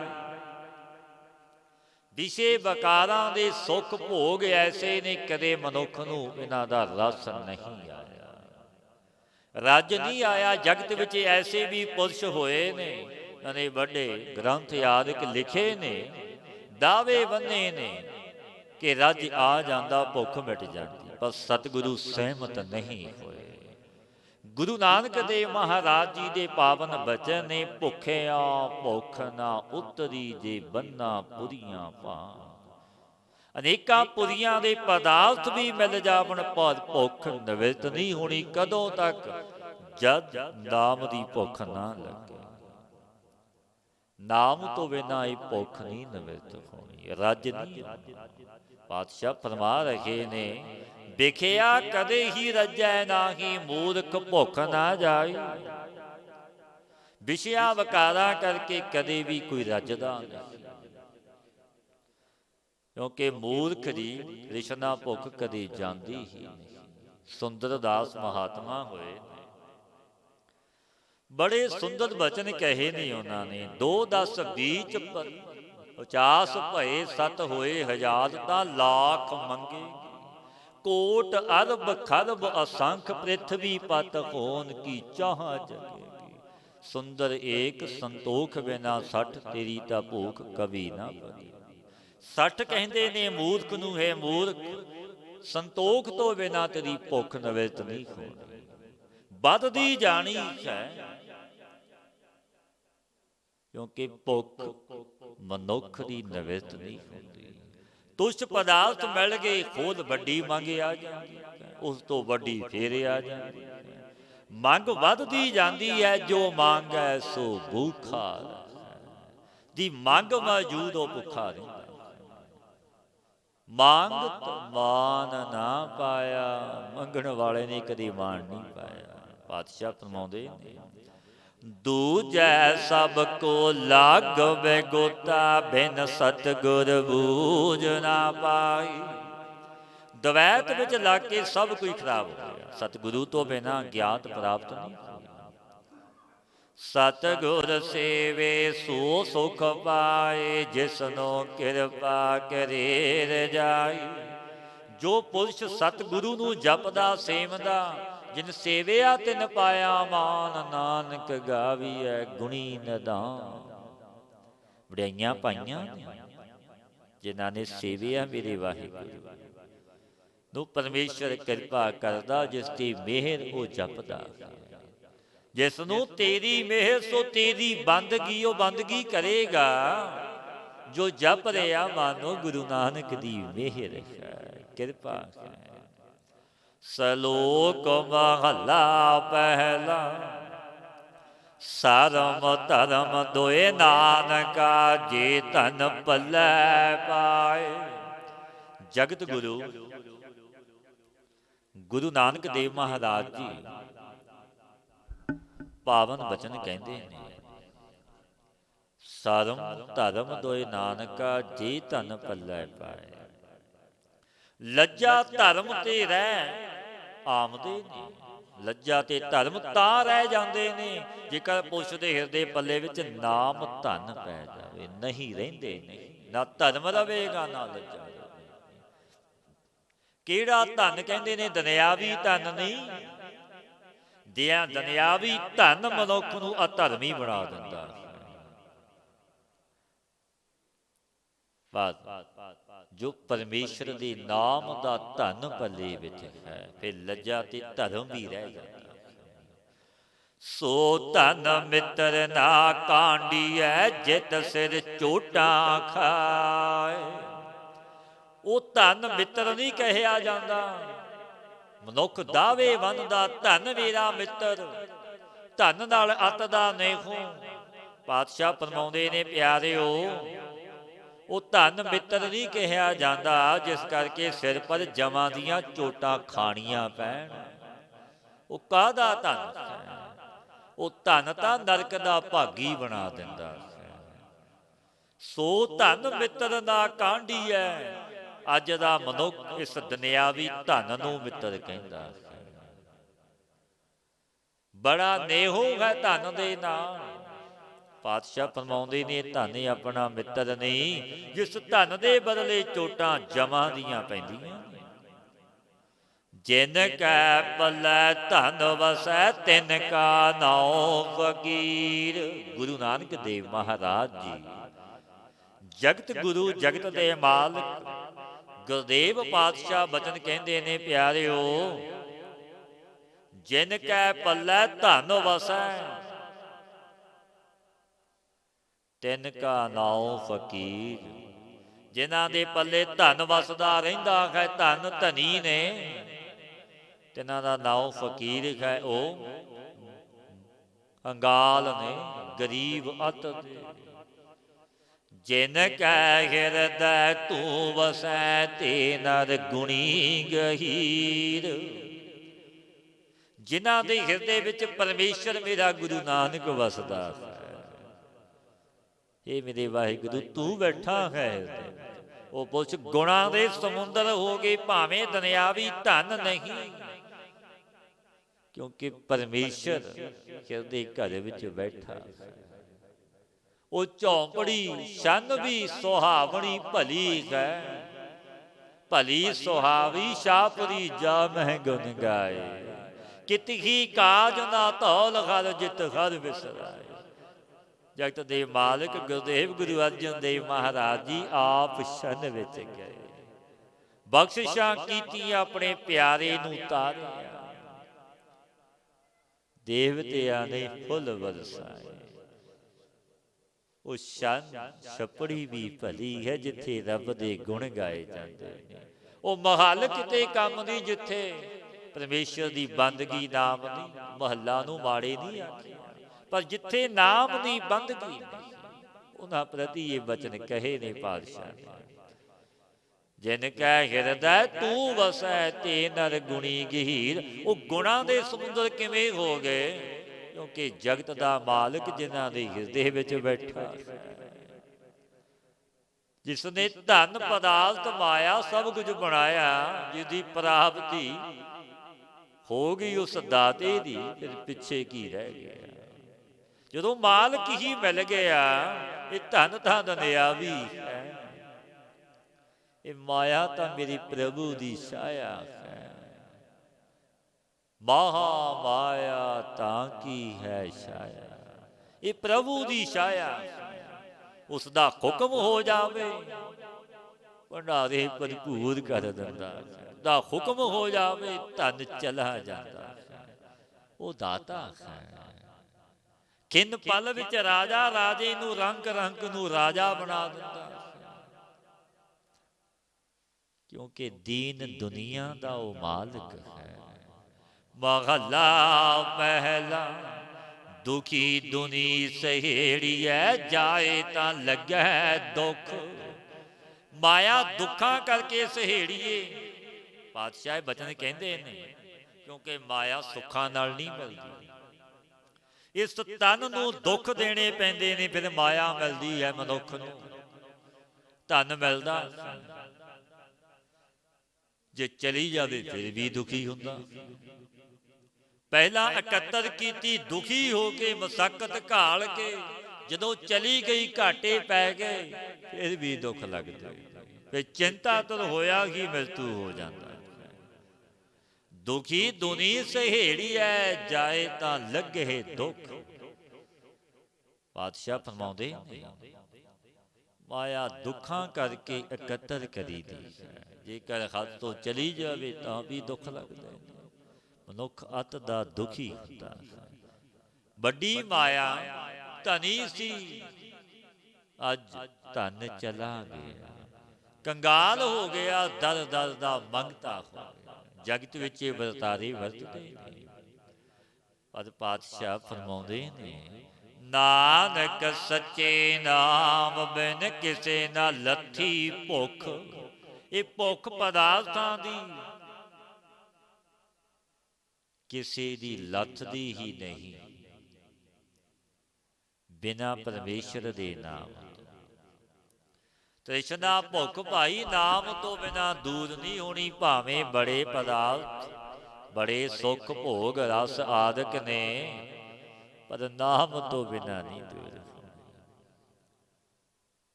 ਵਿਸ਼ੇ ਵਕਾਰਾਂ ਦੇ ਸੁੱਖ ਭੋਗ ਐਸੇ ਨੇ, ਕਦੇ ਮਨੁੱਖ ਨੂੰ ਇਹਨਾਂ ਦਾ ਰਸ ਨਹੀਂ ਆਇਆ। ਰੱਜ ਨਹੀਂ ਆਇਆ। ਜਗਤ ਵਿੱਚ ਐਸੇ ਵੀ ਪੁਰਸ਼ ਹੋਏ ਨੇ, ਇਹਨਾਂ ਨੇ ਵੱਡੇ ਗ੍ਰੰਥ ਆਦਿਕ ਲਿਖੇ ਨੇ, ਦਾਅਵੇ ਬੰਨੇ ਨੇ ਕਿ ਰੱਜ ਆ ਜਾਂਦਾ, ਭੁੱਖ ਮਿਟ ਜਾਂਦੀ, ਪਰ ਸਤਿਗੁਰੂ ਸਹਿਮਤ ਨਹੀਂ ਹੋਏ। ਗੁਰੂ ਨਾਨਕ ਦੇਵ ਮਹਾਰਾਜ ਜੀ ਦੇ ਪਾਵਨ ਬਚਨ ਨੇ, ਭੁੱਖਿਆ ਭੁੱਖ ਨਾ ਉਤਰੀ, ਜੇ ਬੰਨਾ ਪੁਰੀਆਂ ਭਾਂ। ਅਨੇਕਾਂ ਪੁਰੀਆਂ ਦੇ ਪਦਾਰਥ ਵੀ ਮਿਲ ਜਾਵਣ, ਪਰ ਭੁੱਖ ਨਿਵਰਤ ਨਹੀਂ ਹੋਣੀ। ਕਦੋਂ ਤੱਕ? ਜਦ ਨਾਮ ਦੀ ਭੁੱਖ ਨਾ ਲੱਗੇ। ਨਾਮ ਤੋਂ ਬਿਨਾਂ ਇਹ ਭੁੱਖ ਨਹੀਂ ਨਿਵਰਤ ਹੋਣੀ, ਰੱਜ ਨਹੀਂ। ਪਾਤਸ਼ਾਹ ਫਰਮਾ ਰਹੇ ਨੇ, ਵੇਖਿਆ ਕਦੇ ਹੀ ਰੱਜੈ ਨਾਹੀ, ਮੂਰਖ ਭੁੱਖ ਨਾ ਜਾਈ। ਵਿਸ਼ਿਆਂ ਵਕਾਰਾਂ ਕਰਕੇ ਕਦੇ ਵੀ ਕੋਈ ਰੱਜਦਾ ਨਹੀਂ, ਕਿਉਂਕਿ ਮੂਰਖ ਦੀ ਰਿਸ਼ਨਾ ਭੁੱਖ ਕਦੇ ਜਾਂਦੀ ਹੀ ਨਹੀਂ। ਸੁੰਦਰ ਦਾਸ ਮਹਾਤਮਾ ਹੋਏ, ਬੜੇ ਸੁੰਦਰ ਬਚਨ ਕਹੇ ਨੇ ਉਹਨਾਂ ਨੇ। 2 10 20 50 ਭਏ, 7 ਹੋਏ ਹਜ਼ਾਰ, ਤਾਂ ਲੱਖ ਮੰਗੇ। ਕੋਟ ਅਰਬ ਖਰਬ ਅਸੰਖ, ਪ੍ਰਿਥਵੀ ਪਤ ਹੋਣ ਕੀ ਚਾਹ ਜਗੇਗੀ। ਸੁੰਦਰ ਏਕ ਸੰਤੋਖ ਬਿਨਾ 60, ਤੇਰੀ ਤਾਂ ਭੂਖ ਕਵੀ ਨਾ ਬਗੀ। 60 ਕਹਿੰਦੇ ਨੇ ਮੂਰਖ ਨੂੰ, ਹੈ ਮੂਰਖ, ਸੰਤੋਖ ਤੋਂ ਬਿਨਾ ਤੇਰੀ ਭੁੱਖ ਨਿਵਰਤ ਨਹੀਂ ਹੋਣੀ। ਵੱਧਦੀ ਜਾਣੀ ਹੈ, ਕਿਉਂਕਿ ਭੁੱਖ ਮਨੁੱਖ ਦੀ ਨਿਵਰਤ ਨਹੀਂ ਹੁੰਦੀ। ਤੁਛ ਪਦਾਰਥ ਮਿਲ ਗਏ, ਖੋਦ ਵੱਡੀ ਮੰਗ ਆ ਜਾਂਦੀ, ਉਸ ਤੋਂ ਵੱਡੀ ਫੇਰ ਆ ਜਾਂਦੀ। ਮੰਗ ਵੱਧਦੀ ਜਾਂਦੀ ਹੈ, ਜੋ ਮੰਗੈ ਸੋ ਭੂਖਾ। ਦੀ ਮੰਗ ਮੌਜੂਦ, ਉਹ ਭੁੱਖਾ ਰਹਿੰਦਾ। ਮੰਗ ਮਾਨ ਨਾ ਪਾਇਆ, ਮੰਗਣ ਵਾਲੇ ਨੇ ਕਦੇ ਮਾਣ ਨਹੀਂ ਪਾਇਆ। ਪਾਤਸ਼ਾਹ ਫਰਮਾਉਂਦੇ ਨੇ, ਦੂਜੈ ਸਭ ਕੋ ਲਾਗਵੇ ਗੋਤਾ, ਬਿਨ ਸਤਿਗੁਰ ਬੂਝ ਨਾ ਪਾਈ। ਦਵੈਤ ਵਿੱਚ ਲੱਗ ਕੇ ਸਭ ਕੁਝ ਖਰਾਬ ਹੋ ਗਿਆ, ਸਤਿਗੁਰੂ ਤੋਂ ਬਿਨਾਂ ਗਿਆਤ ਪ੍ਰਾਪਤ ਨਹੀਂ ਹੋਇਆ। ਸਤਿਗੁਰ ਸੇਵੇ ਸੋ ਸੁਖ ਪਾਏ, ਜਿਸਨੋ ਕਿਰਪਾ ਕਰੇ ਰਜਾਈ। ਜੋ ਪੁਰਸ਼ ਸਤਿਗੁਰੂ ਨੂੰ ਜਪਦਾ ਸੇਵਦਾ, ਜਿਨ ਸੇਵਿਆ ਤਿਨ ਪਾਇਆ ਮਾਨ। ਨਾਨਕ ਗਾਵੀਐ ਗੁਣੀ ਨਿਧਾਨ। ਵਡਿਆਈਆਂ ਪਾਈਆਂ ਜਿਨ੍ਹਾਂ ਨੇ ਸੇਵਿਆ ਮੇਰੇ ਵਾਹਿਗੁਰੂ ਨੂੰ। ਪਰਮੇਸ਼ਰ ਕਿਰਪਾ ਕਰਦਾ, ਜਿਸ ਦੀ ਮਿਹਰ ਉਹ ਜਪਦਾ। ਜਿਸ ਨੂੰ ਤੇਰੀ ਮਿਹਰ, ਸੋ ਤੇਰੀ ਬੰਦਗੀ, ਉਹ ਬੰਦਗੀ ਕਰੇਗਾ। ਜੋ ਜਪ ਰਿਹਾ, ਮਾਨੋ ਗੁਰੂ ਨਾਨਕ ਦੀ ਮਿਹਰ ਹੈ, ਕਿਰਪਾ ਹੈ। ਸਲੋਕ ਮਹਲਾ ਪਹਿਲਾ, ਸਰਮ ਧਰਮ ਦੋਏ ਨਾਨਕਾ, ਜੇ ਧਨ ਪੱਲੇ ਪਾਏ। ਜਗਤ ਗੁਰੂ ਗੁਰੂ ਨਾਨਕ ਦੇਵ ਮਹਾਰਾਜ ਜੀ ਪਾਵਨ ਬਚਨ ਕਹਿੰਦੇ ਨੇ, ਸਰਮ ਧਰਮ ਦੋਏ ਨਾਨਕਾ, ਜੇ ਧਨ ਪੱਲੇ ਪਾਏ। ਲੱਜਾ ਧਰਮ ਤੇ ਰਹਿ ਆਮਦੇ ਨੇ। ਲੱਜਾ ਤੇ ਧਰਮ ਤਾਂ ਰਹਿ ਜਾਂਦੇ ਨੇ ਜੇਕਰ ਪੁਰਸ਼ ਦੇ ਹਿਰਦੇ ਪੱਲੇ ਵਿੱਚ ਨਾਮ ਧਨ ਪੈ ਜਾਵੇ। ਨਹੀਂ ਰਹਿੰਦੇ ਨਹੀਂ, ਨਾ ਧਰਮ ਰਵੇਗਾ ਨਾ ਲੱਜਾ। ਕਿਹੜਾ ਧਨ ਕਹਿੰਦੇ ਨੇ? ਦੁਨਿਆਵੀ ਧਨ ਨਹੀਂ। ਦੁਨਿਆਵੀ ਧਨ ਮਨੁੱਖ ਨੂੰ ਅਧਰਮੀ ਬਣਾ ਦਿੰਦਾ। ਜੋ ਪਰਮੇਸ਼ਰ ਦੇ ਨਾਮ ਦਾ ਧਨ ਪੱਲੇ ਵਿੱਚ ਹੈ, ਫਿਰ ਲੱਜਾ ਤੇ ਧਰਮ ਵੀ ਰਹਿ ਜਾਂਦਾ। ਸੋ ਧਨ ਮਿੱਤਰ ਨਾ ਕਾਂਡੀਐ, ਜਿਤ ਸਿਰ ਚੋਟਾਂ ਖਾਏ। ਉਹ ਧਨ ਮਿੱਤਰ ਨਹੀਂ ਕਹਿਆ ਜਾਂਦਾ। ਮਨੁੱਖ ਦਾਵੇ ਬੰਦਾ ਧਨ ਮੇਰਾ ਮਿੱਤਰ, ਧਨ ਨਾਲ ਅੱਤ ਦਾ ਨੇਖੋ। ਪਾਤਸ਼ਾਹ ਫਰਮਾਉਂਦੇ ਨੇ ਪਿਆਰਿਓ, ਉਹ ਧਨ ਮਿੱਤਰ ਨਹੀਂ ਕਿਹਾ ਜਾਂਦਾ, ਜਿਸ ਕਰਕੇ ਸਿਰ ਪਰ ਜਮਾਂ ਦੀਆਂ ਚੋਟਾਂ ਖਾਣੀਆਂ ਪੈਣ। ਉਹ ਕਾਹਦਾ ਧਨ? ਉਹ ਧਨ ਤਾਂ ਨਰਕ ਦਾ ਭਾਗੀ ਬਣਾ ਦਿੰਦਾ। ਸੋ ਧਨ ਮਿੱਤਰ ਨਾ ਕਾਂਢੀਐ। ਅੱਜ ਦਾ ਮਨੁੱਖ ਇਸ ਦੁਨਿਆਵੀ ਧਨ ਨੂੰ ਮਿੱਤਰ ਕਹਿੰਦਾ। ਬੜਾ ਨੇਹੋ ਹੈ ਧਨ ਦੇ ਨਾਲ। ਪਾਤਸ਼ਾਹ ਫਰਮਾਉਂਦੇ ਨੇ, ਧਨ ਆਪਣਾ ਮਿੱਤਰ ਨਹੀਂ, ਜਿਸ ਧਨ ਦੇ ਬਦਲੇ ਚੋਟਾਂ ਜਮਾਂ ਦੀਆਂ ਪੈਂਦੀਆਂ। ਜਿਨ ਕੈ ਪੱਲੇ ਧਨ ਵਸੈ, ਤਿਨ ਕਾ ਨਾਉ ਫਕੀਰ। ਗੁਰੂ ਨਾਨਕ ਦੇਵ ਮਹਾਰਾਜ ਜੀ ਜਗਤ ਗੁਰੂ, ਜਗਤ ਦੇ ਮਾਲਕ ਗੁਰਦੇਵ ਪਾਤਸ਼ਾਹ ਬਚਨ ਕਹਿੰਦੇ ਨੇ ਪਿਆਰਿਓ, ਜਿਨ ਕੈ ਪੱਲੇ ਧਨ ਵਸੈ, ਤਿਨ ਕਾ ਨਾਉ ਫਕੀਰ। ਜਿਨ੍ਹਾਂ ਦੇ ਪੱਲੇ ਧਨ ਵਸਦਾ ਰਹਿੰਦਾ ਹੈ, ਧਨ ਧਨੀ ਨੇ, ਤਿਨਾਂ ਦਾ ਨਾਉ ਫਕੀਰ ਹੈ। ਉਹ ਕੰਗਾਲ ਨੇ, ਗਰੀਬ ਅਤ ਦੇ। ਜਿਨ ਕੈ ਹਿਰਦੈ ਤੂੰ ਵਸੈ, ਤੇ ਨਰ ਗੁਣੀ ਗਹੀਰ। ਜਿਨ੍ਹਾਂ ਦੇ ਹਿਰਦੇ ਵਿੱਚ ਪਰਮੇਸ਼ਰ ਮੇਰਾ ਗੁਰੂ ਨਾਨਕ ਵਸਦਾ ਹੈ। ਇਹ ਮੇਰੇ ਵਾਹਿਗੁਰੂ ਤੂੰ ਬੈਠਾ ਹੈ। ਉਹ ਪੁੱਛ ਗੁਣਾਂ ਦੇ ਸਮੁੰਦਰ ਹੋ ਗਏ, ਭਾਵੇਂ ਦੁਨਿਆਵੀ ਧਨ ਨਹੀਂ, ਕਿਉਂਕਿ ਪਰਮੇਸ਼ਰ ਹਿਰਦੇ ਘਰ ਵਿੱਚ ਬੈਠਾ। ਉਹ ਝੌਂਪੜੀ ਛੰਨ ਵੀ ਸੁਹਾਵਣੀ ਭਲੀ ਹੈ, ਭਲੀ ਸੁਹਾਵੀ ਸ਼ਾਪਰੀ ਜਾ ਮਹਿ ਗੁਣ ਗਾਏ। ਕਿਤਹੀ ਕਾਜ ਨਾ ਧੌਲ ਹਰ, ਜਿਤ ਹਰ ਵਿਸਰਾਏ। ਜਗਤ ਦੇ ਮਾਲਕ ਗੁਰਦੇਵ ਗੁਰੂ ਅਰਜਨ ਦੇਵ ਮਹਾਰਾਜ ਜੀ ਆਪ ਛੰਨ ਵਿੱਚ ਗਏ, ਬਖਸ਼ਿਸ਼ਾਂ ਕੀਤੀਆਂ, ਆਪਣੇ ਪਿਆਰੇ ਨੂੰ ਤਾਰਿਆ, ਦੇਵਤਿਆਂ ਨੇ ਫੁੱਲ ਵਰਸਾਏ। ਉਹ ਛੰਨ ਛਪੜੀ ਵੀ ਭਲੀ ਹੈ, ਜਿੱਥੇ ਰੱਬ ਦੇ ਗੁਣ ਗਾਏ ਜਾਂਦੇ ਨੇ। ਉਹ ਮਹੱਲ ਕਿਤੇ ਕੰਮ ਨਹੀਂ, ਜਿੱਥੇ ਪਰਮੇਸ਼ਰ ਦੀ ਬੰਦਗੀ ਨਾਮ ਨਹੀਂ। ਮਹੱਲਾ ਨੂੰ ਮਾੜੇ ਨਹੀਂ ਆਖਿਆ, ਪਰ ਜਿੱਥੇ ਨਾਮ ਦੀ ਬੰਦਗੀ, ਉਹਨਾਂ ਪ੍ਰਤੀ ਇਹ ਬਚਨ ਕਹੇ ਨੇ ਪਾਤਸ਼ਾਹ ਨੇ। ਜਿਨ ਕੈ ਹਿਰਦੈ ਤੂੰ ਵਸੈ, ਤੇ ਨਰ ਗੁਣੀ ਗਹੀਰ। ਉਹ ਗੁਣਾਂ ਦੇ ਸਮੁੰਦਰ ਕਿਵੇਂ ਹੋ ਗਏ? ਕਿਉਂਕਿ ਜਗਤ ਦਾ ਮਾਲਕ ਜਿਨ੍ਹਾਂ ਦੇ ਹਿਰਦੇ ਵਿੱਚ ਬੈਠਾ, ਜਿਸ ਨੇ ਧਨ ਪਦਾਰਥ ਮਾਇਆ ਸਭ ਕੁਝ ਬਣਾਇਆ, ਜਿਹਦੀ ਪ੍ਰਾਪਤੀ ਹੋ ਗਈ ਉਸ ਦਾਤੇ ਦੀ, ਫਿਰ ਪਿੱਛੇ ਕੀ ਰਹਿ ਗਿਆ? ਜਦੋਂ ਮਾਲਕ ਹੀ ਮਿਲ ਗਿਆ, ਇਹ ਧਨ ਤਾਂ ਦੁਨਿਆਵੀ ਹੈ, ਇਹ ਮਾਇਆ ਤਾਂ ਮੇਰੀ ਪ੍ਰਭੂ ਦੀ ਛਾਇਆ ਹੈ। ਮਹਾ ਮਾਇਆ ਤਾਂ ਕੀ ਹੈ ਛਾਇਆ, ਇਹ ਪ੍ਰਭੂ ਦੀ ਛਾਇਆ। ਉਸ ਦਾ ਹੁਕਮ ਹੋ ਜਾਵੇ, ਭੰਡਾਰੇ ਭਰਪੂਰ ਕਰ ਦਿੰਦਾ। ਦਾ ਹੁਕਮ ਹੋ ਜਾਵੇ, ਧਨ ਚਲਾ ਜਾਂਦਾ। ਉਹ ਦਾਤਾ ਹੈ। ਕਿੰਨ ਪਲ ਵਿੱਚ ਰਾਜਾ ਰਾਜੇ ਨੂੰ, ਰੰਗ ਰੰਗ ਨੂੰ ਰਾਜਾ ਬਣਾ ਦਿੰਦਾ। ਕਿਉਂਕਿ ਦੀਨ ਦੁਨੀਆ ਦਾ ਉਹ ਮਾਲਕ ਹੈ। ਮਹੱਲਾ ਪਹਿਲਾ, ਦੁਖੀ ਦੁਨੀ ਸਹੇੜੀਐ, ਜਾਏ ਤਾਂ ਲੱਗੈ ਦੁੱਖ। ਮਾਇਆ ਦੁੱਖਾਂ ਕਰਕੇ ਸਹੇੜੀਏ। ਪਾਤਸ਼ਾਹ ਬਚਨ ਕਹਿੰਦੇ ਨੇ, ਕਿਉਂਕਿ ਮਾਇਆ ਸੁੱਖਾਂ ਨਾਲ ਨਹੀਂ ਮਿਲਦੀ। ਇਸ ਤਨ ਨੂੰ ਦੁੱਖ ਦੇਣੇ ਪੈਂਦੇ ਨੇ, ਫਿਰ ਮਾਇਆ ਮਿਲਦੀ ਹੈ ਮਨੁੱਖ ਨੂੰ। ਧਨ ਮਿਲਦਾ, ਜੇ ਚਲੀ ਜਾਵੇ ਫਿਰ ਵੀ ਦੁਖੀ ਹੁੰਦਾ। ਪਹਿਲਾਂ ਇਕੱਤਰ ਕੀਤੀ, ਦੁਖੀ ਹੋ ਕੇ ਮਸਕਤ ਘਾਲ ਕੇ, ਜਦੋਂ ਚਲੀ ਗਈ ਘਾਟੇ ਪੈ ਗਏ, ਫਿਰ ਵੀ ਦੁੱਖ ਲੱਗਦਾ। ਫਿਰ ਚਿੰਤਾ ਤੁਰ ਹੋਇਆ ਹੀ ਮ੍ਰਿਤੂ ਹੋ ਜਾਂਦਾ। ਦੁਖੀ ਦੁਨੀ ਸਹੇੜੀਐ, ਜਾਏ ਤਾਂ ਲੱਗੇ ਦੁੱਖ। ਪਾਤਸ਼ਾਹ ਫਰਮਾਉਂਦੇ, ਮਾਇਆ ਦੁੱਖਾਂ ਕਰਕੇ ਇਕੱਤਰ ਕਰੀਦੀ ਹੈ। ਜੇਕਰ ਹੱਥ ਤੋਂ ਚਲੀ ਜਾਵੇ ਤਾਂ ਵੀ ਦੁੱਖ ਲੱਗਦਾ ਹੈ। ਮਨੁੱਖ ਅਤ ਦਾ ਦੁਖੀ ਹੁੰਦਾ ਹੈ। ਵੱਡੀ ਮਾਇਆ ਧਨੀ ਸੀ, ਅੱਜ ਧਨ ਚਲਾ ਗਿਆ, ਕੰਗਾਲ ਹੋ ਗਿਆ, ਦਰ ਦਰ ਦਾ ਮੰਗਤਾ ਹੋ ਗਿਆ। ਜਗਤ ਵਿੱਚ ਇਹ ਵਰਤਾਰੇ ਵਰਤਦੇ ਨੇ। ਪਰ ਪਾਤਸ਼ਾਹ ਫਰਮਾਉਂਦੇ ਨੇ, ਨਾਨਕ ਸੱਚੇ ਨਾਮ ਬਿਨ ਕਿਸੇ ਨਾ ਲੱਥੀ ਭੁੱਖ। ਇਹ ਭੁੱਖ ਪਦਾਰਥਾਂ ਦੀ ਕਿਸੇ ਦੀ ਲੱਥਦੀ ਹੀ ਨਹੀਂ, ਬਿਨਾ ਪਰਮੇਸ਼ਰ ਦੇ ਨਾਮ। ਤ੍ਰਿਸ਼ਨਾ ਭੁੱਖ ਭਾਈ ਨਾਮ ਤੋਂ ਬਿਨਾ ਦੂਰ ਨਹੀਂ ਹੋਣੀ। ਭਾਵੇਂ ਬੜੇ ਪਦਾਰਥ, ਬੜੇ ਸੁੱਖ ਭੋਗ ਰਸ ਆਦਿਕ ਨੇ, ਪਰ ਨਾਮ ਤੋਂ ਬਿਨਾ ਨਹੀਂ ਦੂਰ।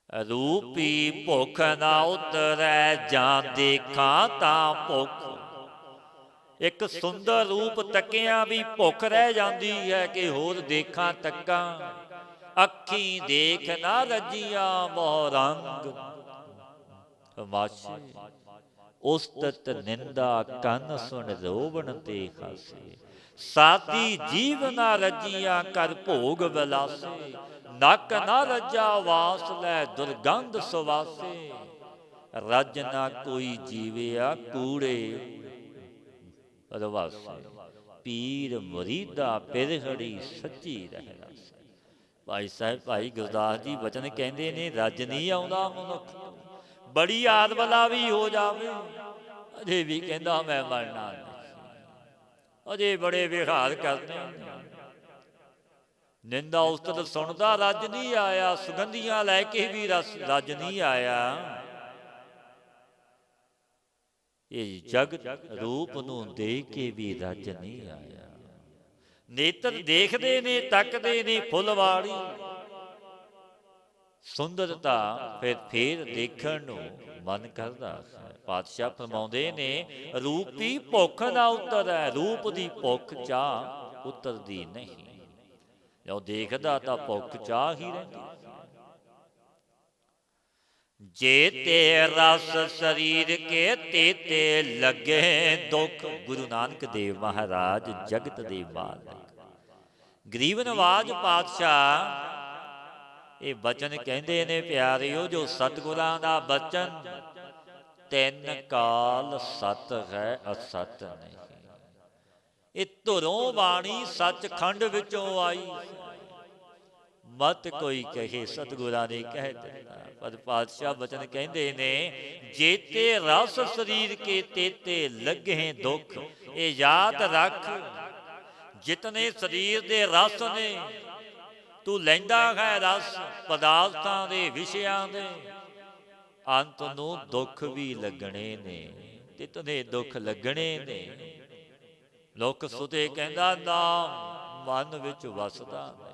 ਰੂਪੀ ਭੁੱਖ ਨਾ ਉਤਰੈ, ਜਾਂ ਦੇਖਾਂ ਤਾਂ ਭੁੱਖ। ਇੱਕ ਸੁੰਦਰ ਰੂਪ ਤੱਕਿਆਂ ਵੀ ਭੁੱਖ ਰਹਿ ਜਾਂਦੀ ਹੈ ਕਿ ਹੋਰ ਦੇਖਾਂ ਤੱਕਾਂ। ਅੱਖੀ ਦੇਖ ਨਾ ਰੱਜੀਆਂ ਬਹੁ ਰੰਗ, ਤਮਾਸ਼ੇ ਉਸਤਤ ਨਿੰਦਾ ਕੰਨ ਸੁਣ ਰੋਵਣ ਤੇ ਹਾਸੇ। ਸਾਦੀ ਜੀਵ ਨਾ ਰੱਜੀਆਂ ਕਰ ਭੋਗ ਵਿਲਾਸੇ, ਨੱਕ ਨਾ ਰੱਜਾ ਵਾਸ ਲੈ ਦੁਰਗੰਧ ਸੁਵਾਸੇ। ਰੱਜ ਨਾ ਕੋਈ ਜੀਵਿਆ ਕੂੜੇ ਰਵਾਸੇ, ਪੀਰ ਮੁਰੀਦਾ ਪਿਰਹੜੀ ਸੱਚੀ ਰਹਿ। ਭਾਈ ਸਾਹਿਬ ਭਾਈ ਗੁਰਦਾਸ ਜੀ ਬਚਨ ਕਹਿੰਦੇ ਨੇ, ਰੱਜ ਨਹੀਂ ਆਉਂਦਾ ਮਨੁੱਖ ਨੂੰ। ਬੜੀ ਆਦਬਲਾ ਵੀ ਹੋ ਜਾਵੇ, ਅਜੇ ਵੀ ਕਹਿੰਦਾ ਮੈਂ ਮਰਨਾ ਨਹੀਂ। ਅਜੇ ਬੜੇ ਵਿਹਾਰ ਕਰਦੇ ਨੇ। ਨਿੰਦਾ ਉਸਤਤ ਸੁਣਦਾ ਰੱਜ ਨਹੀਂ ਆਇਆ, ਸੁਗੰਧੀਆਂ ਲੈ ਕੇ ਵੀ ਰੱਜ ਨਹੀਂ ਆਇਆ। ਇਹ ਜਗਤ ਰੂਪ ਨੂੰ ਦੇਖ ਕੇ ਵੀ ਰੱਜ ਨਹੀਂ ਆਇਆ। ਨੇਤਰ ਦੇਖਦੇ ਨੇ, ਤੱਕਦੇ ਨੇ ਫੁੱਲਵਾੜੀ ਸੁੰਦਰਤਾ, ਫਿਰ ਦੇਖਣ ਨੂੰ ਮਨ ਕਰਦਾ। ਪਾਤਸ਼ਾਹ ਫਰਮਾਉਂਦੇ ਨੇ, ਰੂਪੀ ਭੁੱਖ ਨਾ ਉਤਰੈ। ਰੂਪ ਦੀ ਭੁੱਖ ਚਾਹ ਉਤਰਦੀ ਨਹੀਂ। ਜੋ ਦੇਖਦਾ ਤਾਂ ਭੁੱਖ ਚਾਹ ਹੀ ਰਹਿੰਦੀ। ਜੇ ਤੇ ਰਸ ਸਰੀਰ ਕੇ ਤੇ ਤੇ ਲੱਗੇ ਦੁੱਖ। ਗੁਰੂ ਨਾਨਕ ਦੇਵ ਮਹਾਰਾਜ ਜਗਤ ਦੇ ਮਾਲਕ ਗਰੀਬ ਨਵਾਜ ਪਾਤਸ਼ਾਹ ਇਹ ਬਚਨ ਕਹਿੰਦੇ ਨੇ, ਪਿਆਰਿਓ ਜੋ ਸਤਿਗੁਰਾਂ ਦਾ ਬਚਨ ਤਿੰਨ ਕਾਲ ਸਤ ਹੈ, ਅਸਤ ਨਹੀਂ। ਇਹ ਧੁਰੋਂ ਬਾਣੀ ਸੱਚਖੰਡ ਵਿੱਚੋਂ ਆਈ। ਮਤ ਕੋਈ ਕਹੇ ਸਤਿਗੁਰਾਂ ਨੇ ਕਹਿ ਦਿੱਤਾ। ਪਰ ਪਾਤਸ਼ਾਹ ਬਚਨ ਕਹਿੰਦੇ ਨੇ, ਜੇਤੇ ਰਸ ਸਰੀਰ ਕੇ ਤੇਤੇ ਲੱਗੇ ਦੁੱਖ। ਇਹ ਯਾਦ ਰੱਖ, ਜਿਤਨੇ ਸਰੀਰ ਦੇ ਰਸ ਨੇ, ਤੂੰ ਲੈਂਦਾ ਹੈ ਰਸ ਪਦਾਰਥਾਂ ਦੇ, ਵਿਸ਼ਿਆਂ ਦੇ, ਅੰਤ ਨੂੰ ਦੁੱਖ ਵੀ ਲੱਗਣੇ ਨੇ। ਤਿਤਨੇ ਦੁੱਖ ਲੱਗਣੇ ਨੇ। ਲੋਕ ਸੁਤੇ ਕਹਿੰਦਾ ਨਾਮ ਮਨ ਵਿੱਚ ਵਸਦਾ ਨਹੀਂ।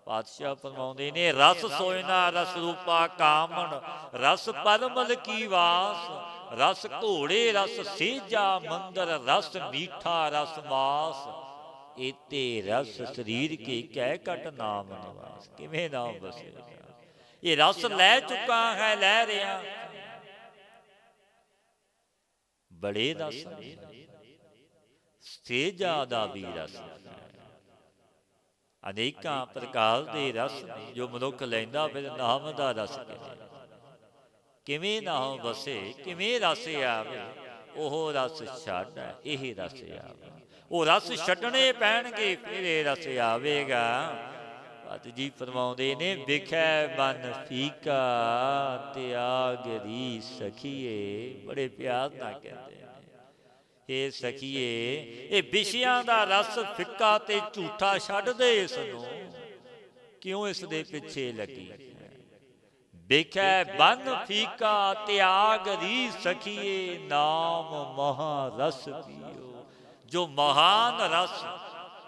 ਪਾਤਸ਼ਾਹ ਫਰਮਾਉਂਦੇ ਨੇ, ਰਸ ਸੋਇਨਾ ਰਸ ਰੂਪਾ ਕਾਮਣ। ਰਸ ਪਰਮਲ ਕੀ ਵਾਸ। ਰਸ ਘੋੜੇ ਰਸ ਸੇਜਾ ਮੰਦਰ। ਰਸ ਮੀਠਾ ਰਸ ਮਾਸ। ਇਤੇ ਰਸ ਸਰੀਰ ਕੇ ਕਹਿ ਘਟ ਨਾਮ ਨਿਵਾਸ। ਕਿਵੇਂ ਨਾਮ ਵਸੇਗਾ? ਇਹ ਰਸ ਲੈ ਚੁੱਕਾ ਹੈ, ਲੈ ਰਿਹਾ। ਬੜੇ ਰਸ ਸੇਜਾ ਦਾ ਵੀ ਰਸ, ਅਨੇਕਾਂ ਪ੍ਰਕਾਰ ਦੇ ਰਸ ਜੋ ਮਨੁੱਖ ਲੈਂਦਾ, ਫਿਰ ਨਾਮ ਦਾ ਰਸ ਕਿਵੇਂ ਨਾਮ ਵਸੇ, ਕਿਵੇਂ ਰਸ ਆਵੇ। ਉਹ ਰਸ ਛੱਡ ਇਹ ਰਸ ਆਵੇ। ਉਹ ਰਸ ਛੱਡਣੇ ਪੈਣਗੇ, ਫਿਰ ਇਹ ਰਸ ਆਵੇਗਾ। ਪਤ ਜੀ ਫਰਮਾਉਂਦੇ ਨੇ, ਵਿਖੈ ਮਨ ਫੀਕਾ ਤਿਆਗ ਰੀ ਸਖੀਏ। ਬੜੇ ਪਿਆਰ ਨਾਲ ਕਹਿੰਦੇ ਨੇ, ਇਹ ਸਖੀਏ ਇਹ ਵਿਸ਼ਿਆਂ ਦਾ ਰਸ ਫਿੱਕਾ ਤੇ ਝੂਠਾ ਛੱਡ ਦੇ। ਇਸ ਨੂੰ ਕਿਉਂ ਇਸ ਦੇ ਪਿੱਛੇ ਲੱਗੀ? ਵਿਖੈ ਬਨ ਫੀਕਾ ਤਿਆਗ ਰੀ ਸਖੀਏ। ਨਾਮ ਮਹਾ ਰਸ ਪੀਓ। ਜੋ ਮਹਾਨ ਰਸ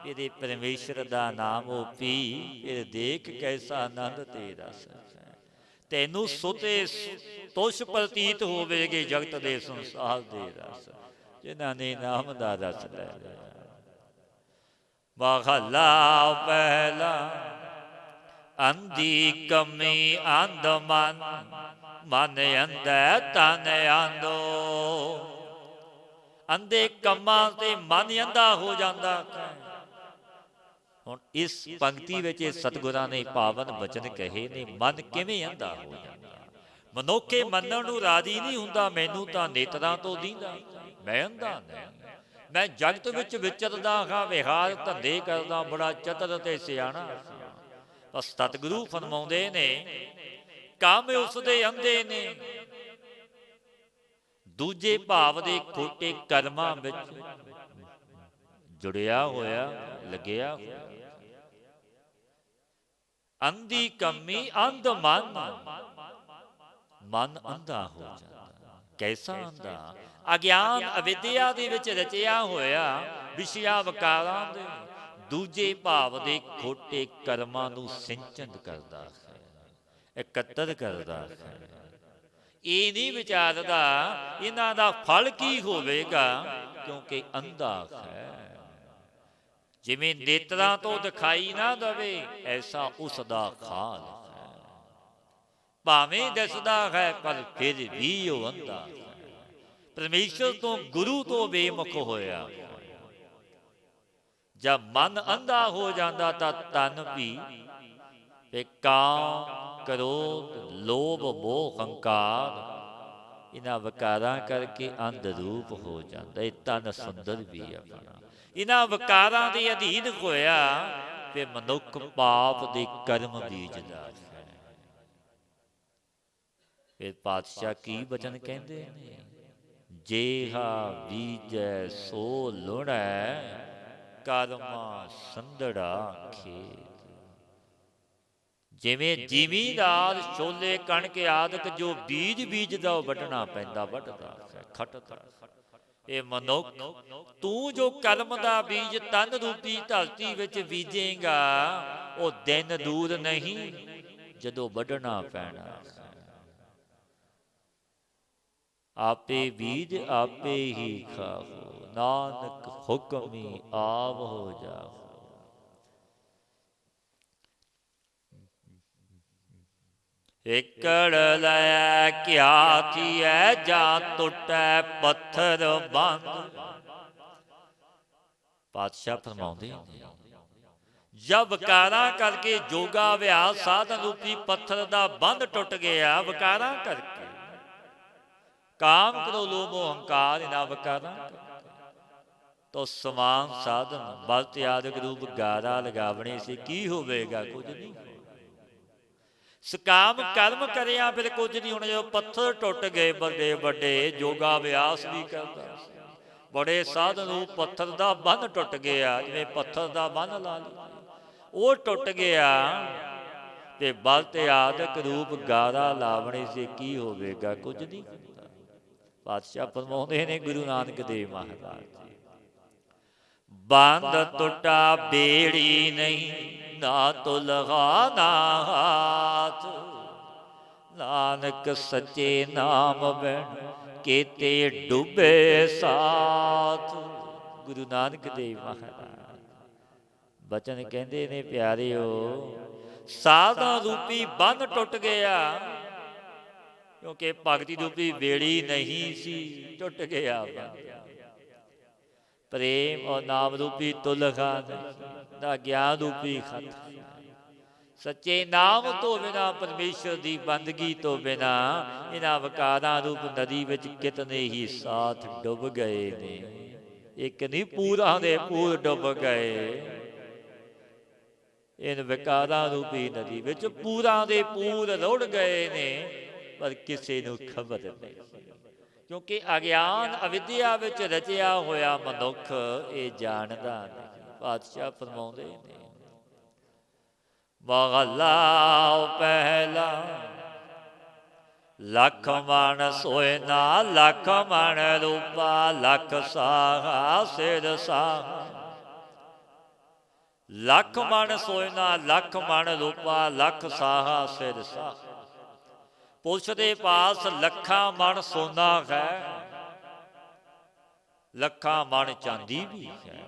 ਇਹਦੇ ਪਰਮੇਸ਼ਰ ਦਾ ਨਾਮ ਉਹ ਪੀ, ਇਹ ਦੇਖ ਕੈਸਾ ਆਨੰਦ ਤੇ ਰਸ। ਤੈਨੂੰ ਸੁਤੇ ਤੁਸ਼ ਪ੍ਰਤੀਤ ਹੋਵੇਗੇ ਜਗਤ ਦੇ ਸੰਸਾਰ ਦੇ ਰਸ, ਜਿਨ੍ਹਾਂ ਨੇ ਨਾਮ ਦਾ ਰਸ ਲੈ ਲਿਆ। ਮਹਲਾ ਪਹਿਲਾ ਅੰਧੀ ਕਮੀ ਅੰਧ ਮਨ, ਮਨ ਅੰਧੈ ਤਨ ਅੰਧੋ। ਅੰਧੇ ਕੰਮਾਂ ਤੇ ਮਨ ਅੰਧਾ ਹੋ ਜਾਂਦਾ। ਹੁਣ ਇਸ ਪੰਕਤੀ ਵਿੱਚ ਸਤਿਗੁਰਾਂ ਨੇ ਪਾਵਨ ਬਚਨ ਕਹੇ ਨੇ, ਮਨ ਕਿਵੇਂ ਅੰਧਾ ਹੋ ਜਾਂਦਾ। ਮਨੁੱਖੇ ਮੰਨਣ ਨੂੰ ਰਾਜੀ ਨਹੀਂ ਹੁੰਦਾ, ਮੈਨੂੰ ਤਾਂ ਨੇਤਰਾਂ ਤੋਂ ਦੀਂਦਾ, ਮੈਂ ਅੰਧਾ ਨਹੀਂ। ਮੈਂ ਜਗਤ ਵਿੱਚ ਵਿਚਰਦਾ ਹਾਂ, ਵਿਹਾਰ ਧੰਦੇ ਕਰਦਾ, ਬੜਾ ਚਤਰ ਤੇ ਸਿਆਣਾ। ਪਰ ਸਤਿਗੁਰੂ ਫਰਮਾਉਂਦੇ ਨੇ ਕੰਮ ਉਸਦੇ ਅੰਧੇ ਨੇ, ਦੂਜੇ ਭਾਵ ਦੇ ਖੋਟੇ ਕਰਮਾਂ ਵਿੱਚ ਜੁੜਿਆ ਹੋਇਆ, ਲੱਗਿਆ ਹੋਇਆ। ਅੰਧੀ ਕੰਮੀ ਅੰਧ ਮਨ, ਮਨ ਅੰਧਾ ਹੋ ਜਾਂਦਾ। ਕੈਸਾ ਅੰਧਾ? ਅਗਿਆਨ ਅਵਿਦਿਆ ਦੇ ਵਿੱਚ ਰਚਿਆ ਹੋਇਆ, ਵਿਸ਼ਿਆ ਵਿਕਾਰਾਂ ਦੇ ਦੂਜੇ ਭਾਵ ਦੇ ਖੋਟੇ ਕਰਮਾਂ ਨੂੰ ਸਿੰਚਨ ਕਰਦਾ ਹੈ, ਇਕੱਤਰ ਕਰਦਾ ਹੈ। ਇਹ ਨਹੀਂ ਵਿਚਾਰਦਾ ਇਹਨਾਂ ਦਾ ਫਲ ਕੀ ਹੋਵੇਗਾ, ਕਿਉਂਕਿ ਅੰਧਾ ਹੈ। ਜਿਵੇਂ ਨੇਤਰਾਂ ਤੋਂ ਦਿਖਾਈ ਨਾ ਦਵੇ, ਐਸਾ ਉਸ ਦਾ ਖਾਲ ਹੈ। ਭਾਵੇਂ ਦਿਸਦਾ ਹੈ ਪਰ ਫਿਰ ਵੀ ਉਹ ਅੰਧਾ ਹੈ। ਪਰਮੇਸ਼ਰ ਤੋਂ, ਗੁਰੂ ਤੋਂ ਬੇਮੁਖ ਹੋਇਆ। ਜਦ ਮਨ ਅੰਧਾ ਹੋ ਜਾਂਦਾ ਤਾਂ ਤਨ ਵੀ ਤੇ ਕਾਮ, ਕ੍ਰੋਧ, ਲੋਭ, ਮੋਹ, ਹੰਕਾਰ, ਇਹਨਾਂ ਵਿਕਾਰਾਂ ਕਰਕੇ ਅੰਧ ਰੂਪ ਹੋ ਜਾਂਦਾ। ਇਹ ਤਨ ਸੁੰਦਰ ਵੀ ਆਪਣਾ ਇਹਨਾਂ ਵਿਕਾਰਾਂ ਦੇ ਅਧੀਨ ਹੋਇਆ, ਤੇ ਮਨੁੱਖ ਪਾਪ ਦੇ ਕਰਮ ਬੀਜਦਾ ਹੈ। ਫਿਰ ਪਾਤਸ਼ਾਹ ਕੀ ਬਚਨ ਕਹਿੰਦੇ ਨੇ, ਜੇਹਾ ਬੀਜੈ ਸੋ ਲੁਣੈ, ਕਰਮਾ ਸੰਧੜਾ ਖੇਤ। ਜਿਵੇਂ ਜ਼ਿਮੀਂਦਾਰ ਛੋਲੇ, ਕਣਕ ਆਦਿਕ ਜੋ ਬੀਜ ਬੀਜਦਾ, ਉਹ ਵੱਢਣਾ ਪੈਂਦਾ, ਵੱਢਦਾ ਹੈ, ਖੱਟਦਾ। ਇਹ ਮਨੁੱਖ, ਤੂੰ ਜੋ ਕਰਮ ਦਾ ਬੀਜ ਤਨ ਰੂਪੀ ਧਰਤੀ ਵਿੱਚ ਬੀਜੇਗਾ, ਉਹ ਦਿਨ ਦੂਰ ਨਹੀਂ ਜਦੋਂ ਵੱਢਣਾ ਪੈਣਾ। ਆਪੇ ਬੀਜ ਆਪੇ ਹੀ ਖਾਓ, ਨਾਨਕ ਹੁਕਮੀ ਆਪ ਹੋ ਜਾਓ। ਏਕੜ ਲੈ ਕਿਆ ਥੀਐ, ਜਾਂ ਟੁੱਟੈ ਪੱਥਰ ਬੰਦ। ਪਾਤਸ਼ਾਹ ਫਰਮਾਉਂਦੇ ਜਦ ਵਿਕਾਰਾਂ ਕਰਕੇ ਜੋਗਾ ਅਭਿਆਸ ਸਾਧਨ ਰੂਪੀ ਪੱਥਰ ਦਾ ਬੰਦ ਟੁੱਟ ਗਿਆ, ਵਿਕਾਰਾਂ ਕਰਕੇ, ਕਾਮ, ਕ੍ਰੋਧ, ਲੋਭ, ਹੰਕਾਰ, ਇਹਨਾਂ ਵਿਕਾਰਾਂ ਤੋਂ ਸਮਾਨ ਸਾਧਨ ਬਲ ਆਦਿਕ ਰੂਪ ਗਾਰਾ ਲਗਾਵਣੇ ਸੀ, ਕੀ ਹੋਵੇਗਾ? ਕੁਝ ਨਹੀਂ। ਸਕਾਮ ਕਰਮ ਕਰਿਆ, ਫਿਰ ਕੁਝ ਨਹੀਂ ਹੋਣਾ। ਜਦੋਂ ਪੱਥਰ ਟੁੱਟ ਗਏ ਵੱਡੇ ਵੱਡੇ, ਜੋਗਾ ਅਭਿਆਸ ਵੀ ਕਰਦਾ, ਬੜੇ ਸਾਧਨ ਰੂਪ ਪੱਥਰ ਦਾ ਬੰਨ ਟੁੱਟ ਗਿਆ। ਜਿਵੇਂ ਪੱਥਰ ਦਾ ਬੰਨ ਲਾ ਲਿਆ, ਉਹ ਟੁੱਟ ਗਿਆ, ਤੇ ਬਲ ਤੇ ਆਦਿਕ ਰੂਪ ਗਾਰਾ ਲਾਵਣੇ ਸੀ, ਕੀ ਹੋਵੇਗਾ? ਕੁਝ ਨਹੀਂ ਹੁੰਦਾ। ਪਾਤਸ਼ਾਹ ਫਰਮਾਉਂਦੇ ਨੇ ਗੁਰੂ ਨਾਨਕ ਦੇਵ ਮਹਾਰਾਜ ਜੀ, ਬੰਦ ਟੁੱਟਾ ਬੇੜੀ ਨਹੀਂ, ਨਾ ਤੁਲਗਾ ਨਾ ਹਾਥ। ਨਾਨਕ ਸੱਚੇ ਨਾਮ ਬਿਨ ਕੀਤੇ ਡੁੱਬੇ ਸਾਥ। ਗੁਰੂ ਨਾਨਕ ਦੇਵ ਮਹਾਰਾਜ ਬਚਨ ਕਹਿੰਦੇ ਨੇ, ਪਿਆਰਿਓ, ਸਾਧਾਂ ਰੂਪੀ ਬੰਨ ਟੁੱਟ ਗਿਆ, ਕਿਉਂਕਿ ਭਗਤੀ ਰੂਪੀ ਬੇੜੀ ਨਹੀਂ ਸੀ, ਟੁੱਟ ਗਿਆ। ਪ੍ਰੇਮ ਔਰ ਨਾਮ ਰੂਪੀ ਤੁਲਗਾ ਦਾ ਗਿਆਨ ਰੂਪੀ ਖਤ। ਸੱਚੇ ਨਾਮ ਤੋਂ ਬਿਨਾਂ, ਪਰਮੇਸ਼ਰ ਦੀ ਬੰਦਗੀ ਤੋਂ ਬਿਨਾਂ, ਇਹਨਾਂ ਵਿਕਾਰਾਂ ਰੂਪ ਨਦੀ ਵਿੱਚ ਕਿਤਨੇ ਹੀ ਸਾਥ ਡੁੱਬ ਗਏ ਨੇ। ਇੱਕ ਨਹੀਂ, ਪੂਰਾਂ ਦੇ ਪੂਰ ਡੁੱਬ ਗਏ। ਇਨ ਵਿਕਾਰਾਂ ਰੂਪੀ ਨਦੀ ਵਿੱਚ ਪੂਰਾਂ ਦੇ ਪੂਰ ਰੁੜ ਗਏ ਨੇ, ਪਰ ਕਿਸੇ ਨੂੰ ਖਬਰ ਨਹੀਂ, ਕਿਉਂਕਿ ਅਗਿਆਨ ਅਵਿਦਿਆ ਵਿੱਚ ਰਚਿਆ ਹੋਇਆ ਮਨੁੱਖ ਇਹ ਜਾਣਦਾ ਨਹੀਂ। ਪਾਤਸ਼ਾਹ ਫਰਮਾਉਂਦੇ ਨੇ, ਮਹਲਾ ਪਹਿਲਾ, ਲੱਖ ਮਣ ਸੋਇਨਾ, ਲੱਖ ਮਣ ਰੂਪਾ, ਲੱਖ ਸਾਹਾ ਸਿਰ ਸਾਹਾ। ਲੱਖ ਮਣ ਸੋਇਨਾ, ਲੱਖ ਮਣ ਰੂਪਾ, ਲੱਖ ਸਾਹਾ ਸਿਰ ਸਾਹਾ। ਪੁਰਸ਼ ਦੇ ਪਾਸ ਲੱਖਾਂ ਮਣ ਸੋਨਾ ਹੈ, ਲੱਖਾਂ ਮਣ ਚਾਂਦੀ ਵੀ ਹੈ,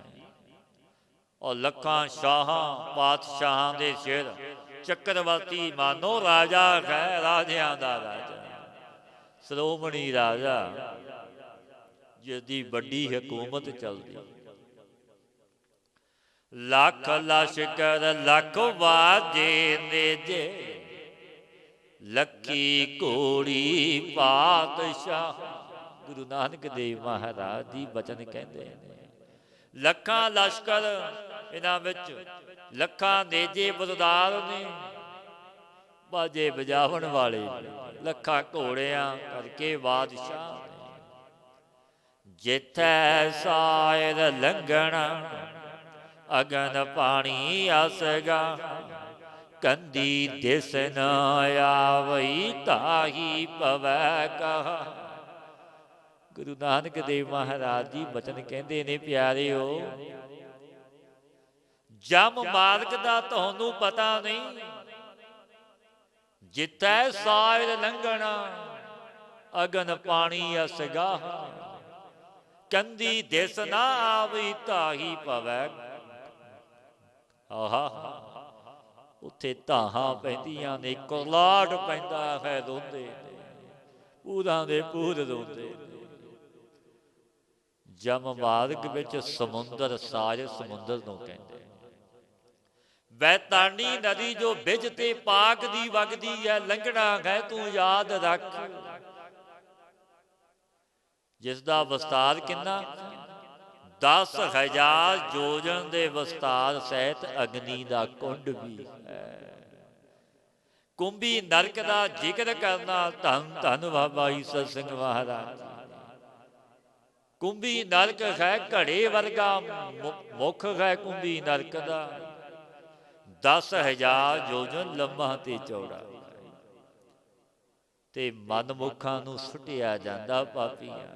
ਔਰ ਲੱਖਾਂ ਸ਼ਾਹਾਂ ਪਾਤਸ਼ਾਹਾਂ ਦੇ ਸਿਰ ਚੱਕਰਵਰਤੀ ਮਾਨੋ ਰਾਜਾ ਹੈ ਰਾਜਿਆਂ ਦਾ ਰਾਜਾ, ਸ਼੍ਰੋਮਣੀ ਰਾਜਾ ਜਿਸਦੀ ਵੱਡੀ ਹਕੂਮਤ ਚੱਲਦੀ। ਲੱਖ ਲਸ਼ਕਰ ਲੱਖ ਵਾਜੇ ਨੇਜੇ, ਲੱਖੀ ਘੋੜੀ ਪਾਤਸ਼ਾਹ। ਗੁਰੂ ਨਾਨਕ ਦੇਵ ਮਹਾਰਾਜ ਜੀ ਬਚਨ ਕਹਿੰਦੇ ਨੇ, ਲੱਖਾਂ ਲਸ਼ਕਰ ਇਹਨਾਂ ਵਿੱਚ, ਲੱਖਾਂ ਨੇਜੇ ਬਰਦਾਰ ਨੇ, ਬਾਜੇ ਵਜਾਵਣ ਵਾਲੇ, ਲੱਖਾਂ ਘੋੜਿਆਂ ਕਰਕੇ ਬਾਦਸ਼ਾਹ ਨੇ। ਜਿੱਥੈ ਸਾਇਰ ਲੰਘਣਾ ਅਗਨ ਪਾਣੀ ਅਸਗਾ, ਕੰਦੀ ਦਿਸ ਨ ਆਵਈ ਤਾਹੀ ਪਵੈ ਕਹਾ। ਗੁਰੂ ਨਾਨਕ ਦੇਵ ਮਹਾਰਾਜ ਜੀ ਬਚਨ ਕਹਿੰਦੇ ਨੇ, ਪਿਆਰਿਓ ਜਮ ਮਾਰਗ ਦਾ ਤੁਹਾਨੂੰ ਪਤਾ ਨਹੀਂ। ਜਿੱਥੈ ਸਾਇਰ ਲੰਘਣਾ ਅਗਨ ਪਾਣੀ ਅਸਗਾ, ਕੰਦੀ ਦਿਸ ਨਾ ਆਵੀ ਤਾਹੀ ਪਵੈ। ਆਹਾ, ਉੱਥੇ ਧਾਹਾਂ ਪੈਂਦੀਆਂ ਨੇ, ਕੁਰਲਾਟ ਪੈਂਦਾ ਹੈ, ਰੋਂਦੇ ਨੇ, ਪੂਰਾਂ ਦੇ ਪੂਰ ਰੋਂਦੇ ਨੇ। ਜਮ ਮਾਰਗ ਵਿੱਚ ਸਮੁੰਦਰ ਸਾਜ ਸਮੁੰਦਰ ਨੂੰ ਕਹਿੰਦੇ। ਬੈਤਾਨੀ ਨਦੀ ਜੋ ਬਿਜ ਤੇ ਪਾਕ ਦੀ ਵਗਦੀ ਹੈ, ਲੰਘਣਾ ਹੈ ਤੂੰ ਯਾਦ ਰੱਖ। ਜਿਸ ਦਾ ਵਿਸਤਾਰ ਕਿੰਨਾ? 10,000 ਯੋਜਨ ਦੇ ਵਿਸਤਾਰ ਸਹਿਤ ਅਗਨੀ ਦਾ ਕੁੰਡ ਵੀ ਹੈ। ਕੁੰਭੀ ਨਰਕ ਦਾ ਜ਼ਿਕਰ ਕਰਨਾ, ਧੰਨ ਧੰਨ ਬਾਬਾ ਈਸਰ ਸਿੰਘ ਮਹਾਰਾਜ। ਕੁੰਭੀ ਨਰਕ ਹੈ ਘੜੇ ਵਰਗਾ ਮੁੱਖ ਹੈ ਕੁੰਭੀ ਨਰਕ ਦਾ, 10,000 ਯੋਜਨ ਲੰਮਾ ਤੇ ਚੌੜਾ, ਤੇ ਮਨਮੁਖਾਂ ਨੂੰ ਸੁੱਟਿਆ ਜਾਂਦਾ ਪਾਪੀਆਂ।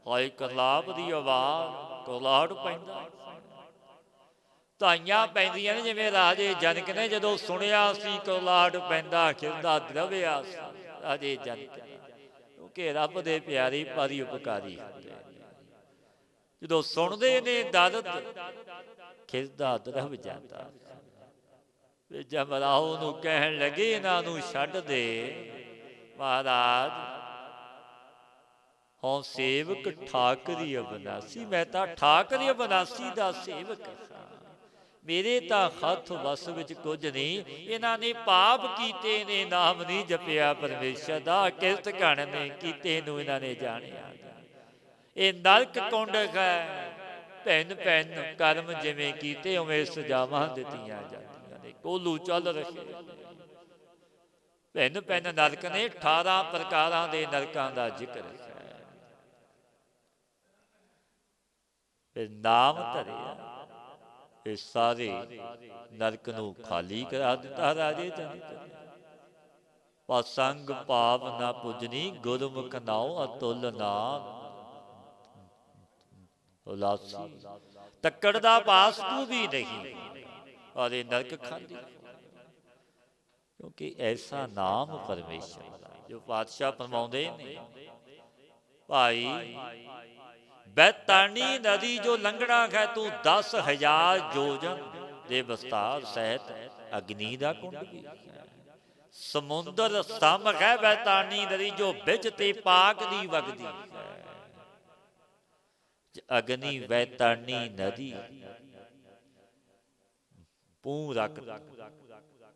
ਹਾਏ ਕਰਲਾਪ ਦੀ ਆਵਾਜ਼, ਕੁਰਲਾਟ ਪੈਂਦਾ, ਧਾਈਆਂ ਪੈਂਦੀਆਂ ਨੇ। ਜਿਵੇਂ ਰਾਜੇ ਜਨਕ ਨੇ ਜਦੋਂ ਸੁਣਿਆ ਸੀ ਕੁਰਲਾਟ ਪੈਂਦਾ, ਖਿਰਦਾ ਦਰਵਿਆ ਸੀ ਰਾਜੇ ਜਨਕ, ਕਿਉਂਕਿ ਰੱਬ ਦੇ ਪਿਆਰੇ ਪਰੀ ਉਪਕਾਰੀ ਹੁੰਦੇ। ਜਦੋਂ ਸੁਣਦੇ ਨੇ ਦਰਦ, ਖਿਰਦਾ ਦਰਵ ਜਾਂਦਾ। ਜਮਰਾਓ ਨੂੰ ਕਹਿਣ ਲੱਗੇ ਇਹਨਾਂ ਨੂੰ ਛੱਡ ਦੇ ਮਹਾਰਾਜ, ਹੋਂ ਸੇਵਕ ਠਾਕਰੀ ਅਬਨਾਸੀ। ਮੈਂ ਤਾਂ ਠਾਕਰੀ ਅਬਨਾਸੀ ਦਾ ਸੇਵਕ ਹਾਂ, ਮੇਰੇ ਤਾਂ ਹੱਥ ਵੱਸ ਵਿੱਚ ਕੁਝ ਨਹੀਂ। ਇਹਨਾਂ ਨੇ ਪਾਪ ਕੀਤੇ ਨੇ, ਨਾਮ ਨਹੀਂ ਜਪਿਆ ਪਰਮੇਸ਼ਰ ਦਾ, ਕਿਰਤ ਘਣ ਨੇ ਕੀਤੇ ਨੂੰ ਇਹਨਾਂ ਨੇ ਜਾਣਿਆ। ਇਹ ਨਰਕ ਕੁੰਡ ਹੈ, ਭਿੰਨ ਭਿੰਨ ਕਰਮ ਜਿਵੇਂ ਕੀਤੇ ਉਵੇਂ ਸਜ਼ਾਵਾਂ ਦਿੱਤੀਆਂ ਜਾਂਦੀਆਂ ਨੇ। ਕੋਲੂ ਚੱਲ ਰਹੇ, ਭਿੰਨ ਭਿੰਨ ਨਰਕ ਨੇ, 18 ਪ੍ਰਕਾਰਾਂ ਦੇ ਨਰਕਾਂ ਦਾ ਜ਼ਿਕਰ ਹੈ। ਫਿਰ ਨਾਮ ਧਰਿਆ, ਇਹ ਸਾਰੇ ਨਰਕ ਨੂੰ ਖਾਲੀ ਕਰਾ ਦਿੱਤਾ ਰਾਜੇ ਜਨਕ। ਪਸੰਗ ਪਾਪ ਨਾ ਪੁੱਜਣੀ, ਗੁਰਮੁਖ ਨਾਉ ਅਤੁਲ ਨਾਮ ਉਲਾਸੀ। ਤੱਕੜ ਦਾ ਪਾਸ ਤੂੰ ਵੀ ਨਹੀਂ, ਔਰ ਇਹ ਨਰਕ ਖਾਲੀ, ਕਿਉਂਕਿ ਐਸਾ ਨਾਮ ਪਰਮੇਸ਼ਰ ਦਾ ਜੋ ਪਾਤਸ਼ਾਹ ਫਰਮਾਉਂਦੇ ਨੇ, ਭਾਈ ਬੈਤਾਨੀ ਨਦੀ ਜੋ ਲੰਘਣਾ ਹੈ ਤੂੰ 10,000 ਯੋਜਨ ਦੇ ਵਿਸਤਾਰ ਸਹਿਤ ਅਗਨੀ ਦਾ ਕੁੰਡ ਵੀ ਹੈ। ਸਮੁੰਦਰ ਸਮ ਹੈ ਬੈਤਾਨੀ ਨਦੀ ਜੋ ਬਿਜ ਤੇ ਪਾਕ ਦੀ ਵਗਦੀ ਹੈ। ਅਗਨੀ ਬੈਤਾਨੀ ਨਦੀ ਪੂੰ ਰਕ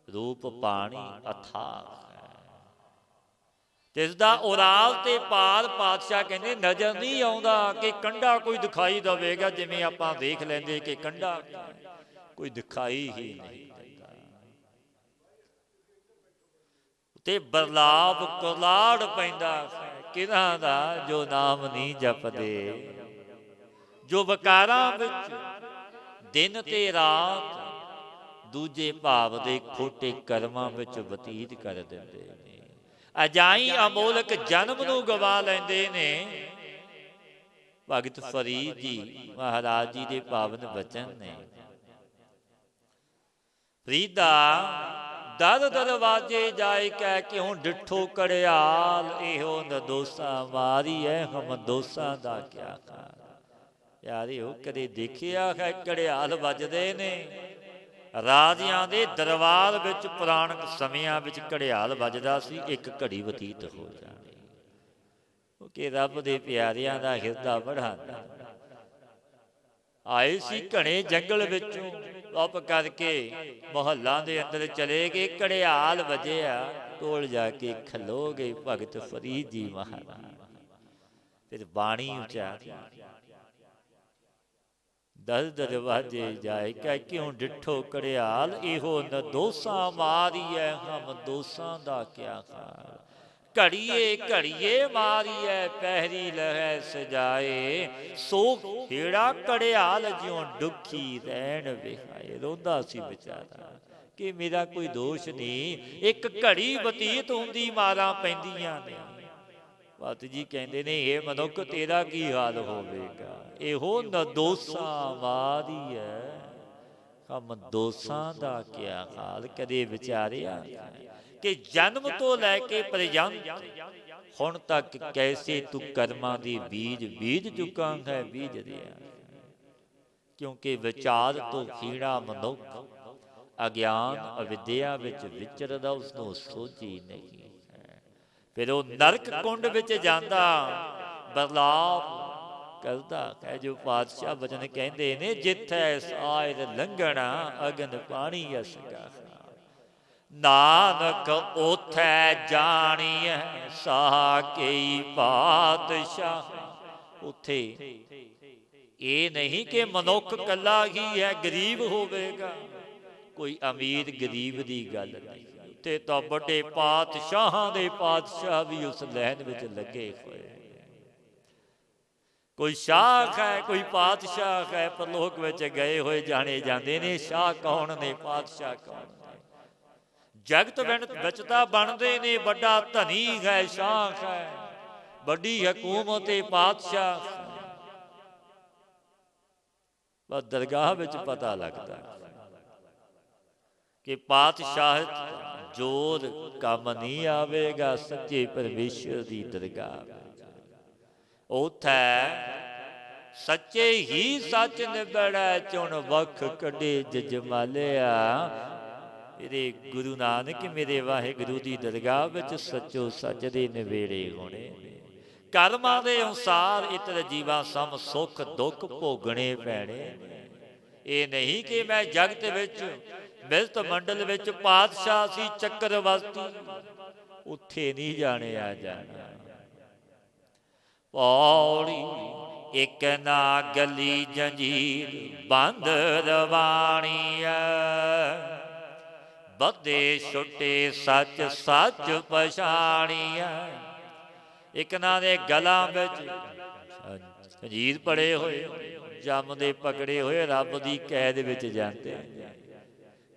ਰੂਪ ਪਾਣੀ ਅਥਾਹ, ਤੇ ਇਸਦਾ ਉਰਾਲ ਤੇ ਪਾਰ ਪਾਤਸ਼ਾਹ ਕਹਿੰਦੇ ਨਜ਼ਰ ਨਹੀਂ ਆਉਂਦਾ ਕਿ ਕੰਢਾ ਕੋਈ ਦਿਖਾਈ ਦੇਵੇਗਾ। ਜਿਵੇਂ ਆਪਾਂ ਦੇਖ ਲੈਂਦੇ ਕਿ ਕੰਢਾ ਕੋਈ ਦਿਖਾਈ ਹੀ ਨਹੀਂ ਦਿੰਦਾ। ਤੇ ਬਰਲਾਬ ਕੁਰਲਾੜ ਪੈਂਦਾ ਕਿਹਨਾਂ ਦਾ? ਜੋ ਨਾਮ ਨਹੀਂ ਜਪਦੇ, ਜੋ ਵਕਾਰਾਂ ਵਿੱਚ ਦਿਨ ਤੇ ਰਾਤ ਦੂਜੇ ਭਾਵ ਦੇ ਖੋਟੇ ਕਰਮਾਂ ਵਿੱਚ ਬਤੀਤ ਕਰ ਦਿੰਦੇ ਨੇ। ਅਜਾਈ ਅਮੋਲਕ ਜਨਮ ਨੂੰ ਗਵਾ ਲੈਂਦੇ ਨੇ। ਭਗਤ ਫਰੀਦ ਜੀ ਮਹਾਰਾਜ ਜੀ ਦੇ ਪਾਵਨ ਬਚਨ ਨੇ, ਫਰੀਦਾ ਦਰ ਦਰਵਾਜੇ ਜਾਏ ਕਹਿ ਕੇ ਹੁਣ ਡਿੱਠੋ ਕੜਿਆਲ, ਇਹੋ ਨਦੋਸਾ ਮਾਰੀ ਹੈ ਹਮ ਦੋਸਾਂ ਦਾ ਕਿਆ ਖਾਰ। ਯਾਰਿਓ ਕਦੇ ਦੇਖਿਆ ਹੈ ਕੜਿਆਲ ਵੱਜਦੇ ਨੇ? ਰਾਜਿਆਂ ਦੇ ਦਰਬਾਰ ਵਿੱਚ ਪੁਰਾਣਕ ਸਮਿਆਂ ਵਿੱਚ ਘੜਿਆਲ ਵੱਜਦਾ ਸੀ, ਇੱਕ ਘੜੀ ਬਤੀਤ ਹੋ ਜਾਣੀ। ਕਿਉਂਕਿ ਰੱਬ ਦੇ ਪਿਆਰਿਆਂ ਦਾ ਹਿਰਦਾ ਬੜਾ ਆਏ ਸੀ ਘਣੇ ਜੰਗਲ ਵਿੱਚੋਂ ਟੱਪ ਕਰਕੇ ਮੁਹੱਲਾਂ ਦੇ ਅੰਦਰ ਚਲੇ ਗਏ, ਘੜਿਆਲ ਵੱਜਿਆ, ਕੋਲ ਜਾ ਕੇ ਖਲੋ ਗਏ ਭਗਤ ਫਰੀਦ ਜੀ ਮਹਾਰਾਜ। ਫਿਰ ਬਾਣੀ ਉਚਾਰੀ, ਦਰ ਦਰਵਾਜੇ ਜਾਏ ਕਹਿ ਕਿਉਂ ਡਿਠੋ ਘੜਿਆਲ, ਇਹੋ ਨਦੋਸਾਂ ਮਾਰੀਐ ਹਮ ਦੋਸਾਂ ਦਾ ਕਿਆ ਹਾਲ। ਘੜੀਏ ਘੜੀਏ ਮਾਰੀਐ ਪਹਿਰੀ ਲਹੈ ਸਜਾਏ, ਸੋ ਖੇੜਾ ਘੜਿਆਲ ਜਿਉਂ ਦੁਖੀ ਰਹਿਣ ਵਿਹਾਏ। ਰੋਂਦਾ ਸੀ ਵਿਚਾਰਾ ਕਿ ਮੇਰਾ ਕੋਈ ਦੋਸ਼ ਨਹੀਂ, ਇੱਕ ਘੜੀ ਬਤੀਤ ਹੁੰਦੀ ਮਾਰਾਂ ਪੈਂਦੀਆਂ ਨੇ। ਭਗਤ ਜੀ ਕਹਿੰਦੇ ਨੇ, ਇਹ ਮਨੁੱਖ ਤੇਰਾ ਕੀ ਹਾਲ ਹੋਵੇਗਾ। ਇਹੋ ਨਦੋਸਾਂ ਮਾਰੀਐ ਹਮ ਦੋਸਾਂ ਦਾ ਕਿਆ ਹਾਲ। ਕਦੇ ਵਿਚਾਰਿਆ ਕਿ ਜਨਮ ਤੋਂ ਲੈ ਕੇ ਪਰਯੰਤ ਹੁਣ ਤੱਕ ਕੈਸੇ ਤੂੰ ਕਰਮਾਂ ਦੇ ਬੀਜ ਬੀਜ ਚੁੱਕਾ ਹੈ, ਬੀਜ ਰਿਹਾ। ਕਿਉਂਕਿ ਵਿਚਾਰ ਤੋਂ ਖੀੜਾ ਮਨੁੱਖ ਅਗਿਆਨ ਅਵਿਦਿਆ ਵਿੱਚ ਵਿਚਰਦਾ, ਉਸਨੂੰ ਸੋਝੀ ਨਹੀਂ ਹੈ। ਫਿਰ ਉਹ ਨਰਕ ਕੁੰਡ ਵਿੱਚ ਜਾਂਦਾ, ਬਰਲਾਪ ਕਰਦਾ ਹੈ। ਜੋ ਪਾਤਸ਼ਾਹ ਬਚਨ ਕਹਿੰਦੇ ਨੇ, ਜਿੱਥੈ ਸਾਇਰ ਲੰਘਣਾ ਅਗਨ ਪਾਣੀ ਅਸਗਾ, ਨਾਨਕ ਉਥੈ ਜਾਣੀਐ ਸਾਕਈ ਪਾਤਸ਼ਾਹ। ਉੱਥੇ ਇਹ ਨਹੀਂ ਕਿ ਮਨੁੱਖ ਇਕੱਲਾ ਹੀ ਹੈ, ਗਰੀਬ ਹੋਵੇਗਾ, ਕੋਈ ਅਮੀਰ ਗਰੀਬ ਦੀ ਗੱਲ ਨਹੀਂ। ਉੱਥੇ ਤਾਂ ਵੱਡੇ ਪਾਤਸ਼ਾਹਾਂ ਦੇ ਪਾਤਸ਼ਾਹ ਵੀ ਉਸ ਲਾਈਨ ਵਿੱਚ ਲੱਗੇ ਹੋਏ। ਕੋਈ ਸ਼ਾਹ ਹੈ, ਕੋਈ ਪਾਤਸ਼ਾਹ ਹੈ, ਪਰਲੋਕ ਵਿੱਚ ਗਏ ਹੋਏ ਜਾਣੇ ਜਾਂਦੇ ਨੇ। ਸ਼ਾਹ ਕੌਣ ਨੇ, ਪਾਤਸ਼ਾਹ ਕੌਣ ਨੇ। ਜਗਤ ਵਿੱਚ ਤਾਂ ਬਣਦੇ ਨੇ, ਵੱਡਾ ਧਨੀ ਹੈ, ਸ਼ਾਹ ਹੈ, ਵੱਡੀ ਹਕੂਮਤ ਤੇ ਪਾਤਸ਼ਾਹ, ਪਰ ਦਰਗਾਹ ਵਿੱਚ ਪਤਾ ਲੱਗਦਾ ਕਿ ਪਾਤਸ਼ਾਹ ਜੋਰ ਕੰਮ ਨਹੀਂ ਆਵੇਗਾ ਸੱਚੇ ਪਰਮੇਸ਼ਰ ਦੀ ਦਰਗਾਹ ਵਿੱਚ। ਉੱਥੇ ਸੱਚੇ ਹੀ ਸੱਚ ਨਿਬੜੈ, ਚੁਣ ਵਖ ਕੱਢੇ ਜਜਮਾਲਿਆ। ਮੇਰੇ ਗੁਰੂ ਨਾਨਕ, ਮੇਰੇ ਵਾਹਿਗੁਰੂ ਦੀ ਦਰਗਾਹ ਵਿੱਚ ਸੱਚੋ ਸੱਚ ਦੇ ਨਿਬੇੜੇ ਹੋਣੇ। ਕਰਮਾਂ ਦੇ ਅਨੁਸਾਰ ਇਤਰ ਜੀਵਾਂ ਸਮ ਸੁੱਖ ਦੁੱਖ ਭੋਗਣੇ ਪੈਣੇ। ਇਹ ਨਹੀਂ ਕਿ ਮੈਂ ਜਗਤ ਵਿੱਚ ਮਿਲਤ ਮੰਡਲ ਵਿੱਚ ਪਾਤਸ਼ਾਹ ਸੀ, ਚੱਕਰਵਰਤੀ, ਉੱਥੇ ਨਹੀਂ ਜਾਣਿਆ ਜਾਣਾ। ਪੌੜੀ ਇੱਕ ਨਾ ਗਲੀ ਜੰਜੀਰ ਬੰਦ ਰਵਾਣੀਐ, ਬੱਧੇ ਛੁੱਟੇ ਸੱਚ ਸੱਚ ਪਛਾਣੀਐ। ਇੱਕ ਨਾ ਦੇ ਗਲਾਂ ਵਿੱਚ ਜੰਜੀਰ ਪੜੇ ਹੋਏ, ਜੰਮਦੇ ਪਕੜੇ ਹੋਏ ਰੱਬ ਦੀ ਕੈਦ ਵਿੱਚ ਜਾਂਦੇ,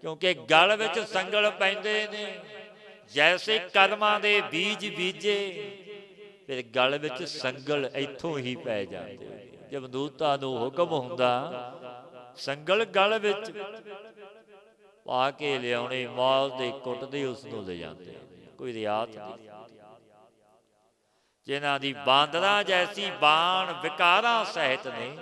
ਕਿਉਂਕਿ ਗਲ ਵਿੱਚ ਸੰਗਲ ਪੈਂਦੇ ਨੇ। ਜੈਸੇ ਕਰਮਾਂ ਦੇ ਬੀਜ ਬੀਜੇ, ਫਿਰ ਗਲ ਵਿੱਚ ਸੰਗਲ ਇੱਥੋਂ ਹੀ ਪੈ ਜਾਂਦੇ। ਜਮਦੂਤਾਂ ਨੂੰ ਹੁਕਮ ਹੁੰਦਾ ਸੰਗਲ ਗਲ ਵਿੱਚ ਪਾ ਕੇ ਲਿਆਉਣੇ, ਮਾਲ ਦੇ ਕੁੱਟਦੇ ਉਸਨੂੰ ਲੈ ਜਾਂਦੇ, ਕੋਈ ਰਿਆਤ ਨਹੀਂ। ਜਿਨ੍ਹਾਂ ਦੀ ਬਾਂਦਰਾਂ ਜੈਸੀ ਬਾਣ ਵਿਕਾਰਾਂ ਸਹਿਤ ਨੇ,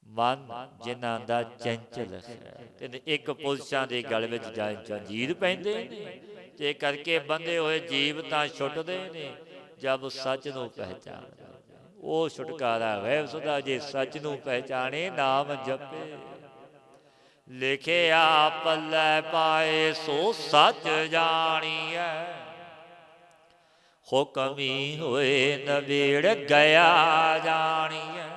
ਮਨ ਜਿਨ੍ਹਾਂ ਦਾ ਚੰਚਲ ਹੈ। ਤੇ ਇੱਕ ਪੁਰਸ਼ਾਂ ਦੇ ਗਲ ਵਿੱਚ ਜੰਜੀਰ ਪੈਂਦੇ ਨੇ, ਜੇ ਕਰਕੇ ਬੰਦੇ ਹੋਏ ਜੀਵ ਤਾਂ ਛੁੱਟਦੇ ਨੇ। ਜਦ ਸੱਚ ਨੂੰ ਪਹਿਚਾਣ, ਉਹ ਛੁਟਕਾਰਾ ਹੈ ਉਸਦਾ, ਜੇ ਸੱਚ ਨੂੰ ਪਹਿਚਾਣੇ ਨਾਮ ਜਪੇ। ਲਿਖਿਆ ਪੱਲੇ ਪਾਏ ਸੋ ਸੱਚ ਜਾਣੀਐ, ਹੁਕਮੀ ਹੋਏ ਨਵੇੜ ਗਿਆ ਜਾਣੀਐ।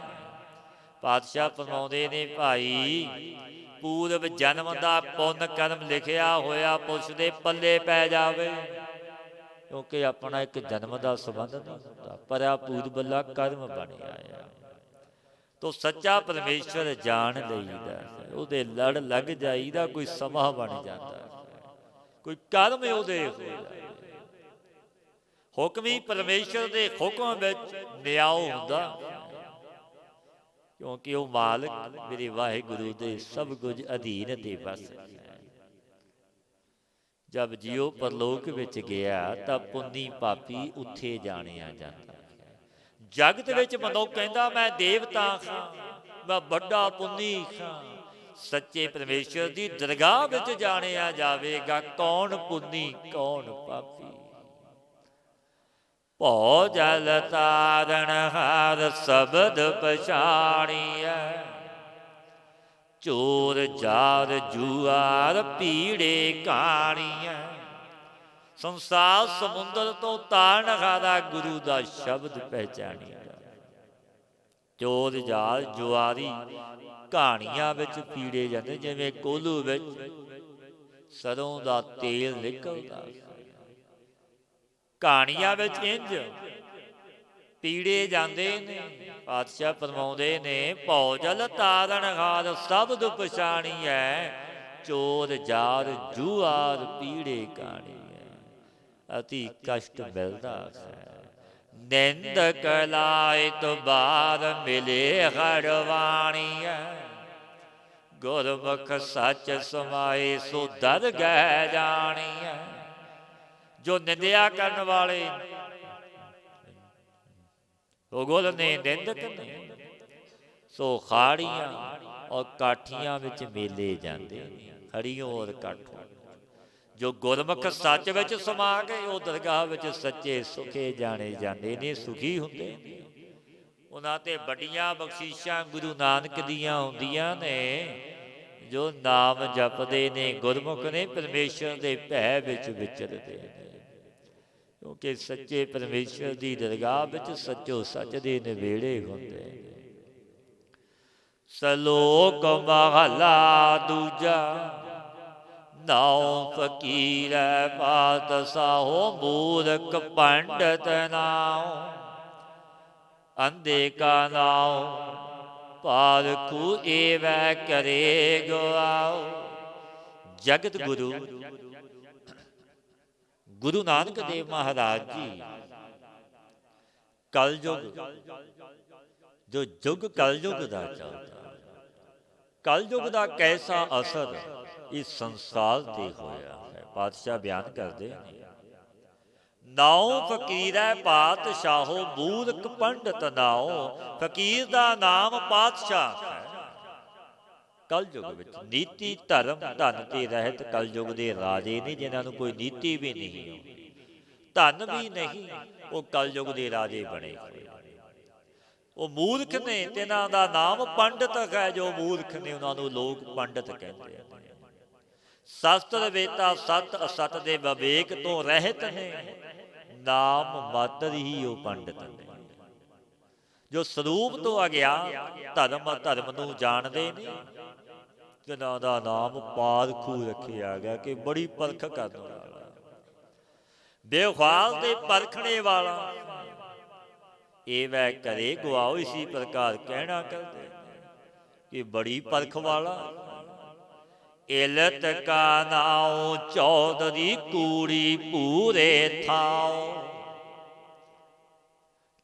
ਪਾਤਸ਼ਾਹ ਫਰਮਾਉਂਦੇ ਨੇ, ਭਾਈ ਪੂਰਵ ਜਨਮ ਦਾ ਪੁੰਨ ਕਰਮ ਲਿਖਿਆ ਹੋਇਆ ਪੁਰਸ਼ ਦੇ ਪੱਲੇ ਪੈ ਜਾਵੇ, ਕਿਉਂਕਿ ਆਪਣਾ ਇੱਕ ਜਨਮ ਦਾ ਸੰਬੰਧ ਨਹੀਂ ਹੁੰਦਾ, ਪਰ ਆ ਪੂਰਬਲਾ ਕਰਮ ਬਣਿਆ ਆ। ਤੋ ਸੱਚਾ ਪਰਮੇਸ਼ਰ ਜਾਣ ਲਈਦਾ, ਉਹਦੇ ਲੜ ਲੱਗ ਜਾਈਦਾ, ਕੋਈ ਸਮਾਂ ਬਣ ਜਾਂਦਾ, ਕੋਈ ਕਰਮ ਉਹਦੇ ਹੋਇਆ। ਹੁਕਮੀ ਪਰਮੇਸ਼ਰ ਦੇ ਹੁਕਮ ਵਿੱਚ ਨਿਆਉ ਹੁੰਦਾ, ਕਿਉਂਕਿ ਉਹ ਮਾਲਕ ਮੇਰੇ ਵਾਹਿਗੁਰੂ ਦੇ ਸਭ ਕੁਝ ਅਧੀਨ ਤੇ ਬਸ ਹੈ। ਜਦ ਜੀਓ ਪਰਲੋਕ ਵਿੱਚ ਗਿਆ ਤਾਂ ਪੁੰਨੀ ਪਾਪੀ ਉੱਥੇ ਜਾਣਿਆ ਜਾਂਦਾ। ਜਗਤ ਵਿੱਚ ਮਨੁੱਖ ਕਹਿੰਦਾ ਮੈਂ ਦੇਵਤਾ ਖਾਂ, ਮੈਂ ਵੱਡਾ ਪੁੰਨੀ ਖਾਂ, ਸੱਚੇ ਪਰਮੇਸ਼ਰ ਦੀ ਦਰਗਾਹ ਵਿੱਚ ਜਾਣਿਆ ਜਾਵੇਗਾ ਕੌਣ ਪੁੰਨੀ ਕੌਣ ਪਾਪੀ। ਭਉ ਜਲ ਤਾਰਨ ਹਾਰ ਸ਼ਬਦ ਪਛਾਣੀਐ, ਚੋਰ ਜਾਰ ਜੂਆਰ ਪੀੜੇ ਕਹਾਣੀਐ। ਸੰਸਾਰ ਸਮੁੰਦਰ ਤੋਂ ਤਾਰਨ ਹਾਰਾ ਗੁਰੂ ਦਾ ਸ਼ਬਦ ਪਹਿਚਾਣੀਐ। ਚੋਰ ਜਾਰ ਜੁਆਰੀ ਕਹਾਣੀਆਂ ਵਿੱਚ ਪੀੜੇ ਜਾਂਦੇ, ਜਿਵੇਂ ਕੋਹਲੂ ਵਿੱਚ ਸਰੋਂ ਦਾ ਤੇਲ ਨਿਕਲਦਾ, ਕਹਾਣੀਆਂ ਵਿੱਚ ਇੰਝ ਪੀੜੇ ਜਾਂਦੇ ਨੇ। ਪਾਤਸ਼ਾਹ ਫਰਮਾਉਂਦੇ ਨੇ ਭਉ ਜਲ ਤਾਰਨ ਹਾਰ ਸ਼ਬਦ ਪਛਾਣੀਐ, ਚੋਰ ਜਾਰ ਜੂਆਰ ਪੀੜੇ ਕਹਾਣੀਐ। ਅਤੀ ਕਸ਼ਟ ਮਿਲਦਾ ਹੈ। ਨਿੰਦਕ ਲਾਇਤ ਬਾਰ ਮਿਲੇ ਹਰਵਾਣੀਐ, ਗੁਰਮੁਖ ਸੱਚ ਸਮਾਏ ਸੋ ਦਰਗਹਿ ਜਾਣੀਐ। ਜੋ ਨਿੰਦਿਆ ਕਰਨ ਵਾਲੇ ਗੋਲ ਨੇ, ਨਿੰਦਕ ਨੇ, ਸੋ ਖਾੜੀਆਂ ਔਰ ਕਾਠੀਆਂ ਵਿੱਚ ਮੇਲੇ ਜਾਂਦੇ ਨੇ। ਖੜੀਆਂ ਔਰ ਕਾਠੋਂ ਜੋ ਗੁਰਮੁਖ ਸੱਚ ਵਿੱਚ ਸਮਾ ਗਏ, ਉਹ ਦਰਗਾਹ ਵਿੱਚ ਸੱਚੇ ਸੁਖੇ ਜਾਣੇ ਜਾਂਦੇ ਨੇ, ਸੁਖੀ ਹੁੰਦੇ ਨੇ। ਉਹਨਾਂ ਤੇ ਵੱਡੀਆਂ ਬਖਸ਼ਿਸ਼ਾਂ ਗੁਰੂ ਨਾਨਕ ਦੀਆਂ ਹੁੰਦੀਆਂ ਨੇ, ਜੋ ਨਾਮ ਜਪਦੇ ਨੇ, ਗੁਰਮੁਖ ਨੇ, ਪਰਮੇਸ਼ਰ ਦੇ ਭੈ ਵਿੱਚ ਵਿਚਰਦੇ ਨੇ। ਕਿਉਂਕਿ ਸੱਚੇ ਪਰਮੇਸ਼ਰ ਦੀ ਦਰਗਾਹ ਵਿੱਚ ਸੱਚੋ ਸੱਚ ਦੇ ਨਿਵੇੜੇ ਹੁੰਦੇ ਨੇ। ਸਲੋਕ ਮਹਲਾ ਦੂਜਾ, ਨਾਉ ਫਕੀਰੈ ਪਾਤਸ਼ਾਹੋ, ਮੂਰਖ ਪੰਡਤ ਨਾਉ। ਅੰਧੇ ਕਾ ਨਾਉ ਪਾਰਖੂ ਏਵੈ ਕਰੇ ਗਵਾਉ। ਜਗਤ ਗੁਰੂ ਗੁਰੂ ਨਾਨਕ ਦੇਵ ਮਹਾਰਾਜ ਜੀ ਕਲਯੁਗ, ਜੋ ਯੁੱਗ ਕਲਯੁਗ ਦਾ ਚੱਲਦਾ, ਕਲਯੁਗ ਦਾ ਕੈਸਾ ਅਸਰ ਇਸ ਸੰਸਾਰ ਤੇ ਹੋਇਆ ਹੈ। ਪਾਤਸ਼ਾਹ ਬਿਆਨ ਕਰਦੇ ਨੇ, ਨਾਉ ਫਕੀਰੈ ਪਾਤਸ਼ਾਹੋ, ਮੂਰਖ ਪੰਡਤ ਨਾਉ। ਫਕੀਰ ਦਾ ਨਾਮ ਪਾਤਸ਼ਾਹ ਹੈ। ਕਲਯੁਗ ਵਿੱਚ ਨੀਤੀ ਧਰਮ ਧਨ ਤੇ ਰਹਿਤ ਕਲਯੁਗ ਦੇ ਰਾਜੇ ਨੇ, ਜਿਨ੍ਹਾਂ ਨੂੰ ਕੋਈ ਨੀਤੀ ਵੀ ਨਹੀਂ ਆਉਂਦੀ, ਧਨ ਵੀ ਨਹੀਂ, ਉਹ ਕਲਯੁਗ ਦੇ ਰਾਜੇ ਬਣੇ ਹੋਏ। ਉਹ ਮੂਰਖ ਨੇ, ਤਿਨਾਂ ਦਾ ਨਾਮ ਪੰਡਤ ਹੈ। ਜੋ ਮੂਰਖ ਨੇ ਉਹਨਾਂ ਨੂੰ ਲੋਕ ਪੰਡਤ ਕਹਿੰਦੇ ਨੇ। ਸ਼ਾਸਤਰ ਵੇਤਾ ਸਤ ਅਸਤ ਦੇ ਵਿਵੇਕ ਤੋਂ ਰਹਿਤ ਨੇ, ਨਾਮ ਮਾਤਰ ਹੀ ਉਹ ਪੰਡਤ ਨੇ। ਜੋ ਸਰੂਪ ਤੋਂ ਅਗਿਆਨ ਧਰਮ ਨੂੰ ਜਾਣਦੇ ਨੇ, ਜਿਨ੍ਹਾਂ ਦਾ ਨਾਮ ਪਾਰਖੂ ਰੱਖਿਆ ਗਿਆ ਕਿ ਬੜੀ ਪਰਖ ਕਰਨ ਵਾਲਾ, ਬੇਖਾਲ ਤੇ ਪਰਖਣੇ ਵਾਲਾ। ਏਵੈ ਕਰੇ ਗਵਾਓ, ਇਸੀ ਪ੍ਰਕਾਰ ਕਹਿਣਾ ਕਰਦੇ ਕਿ ਬੜੀ ਪਰਖ ਵਾਲਾ। ਇਲਤ ਕਾ ਨਾਉ ਚੌਧਰੀ, ਕੂੜੀ ਪੂਰੇ ਥਾਉ।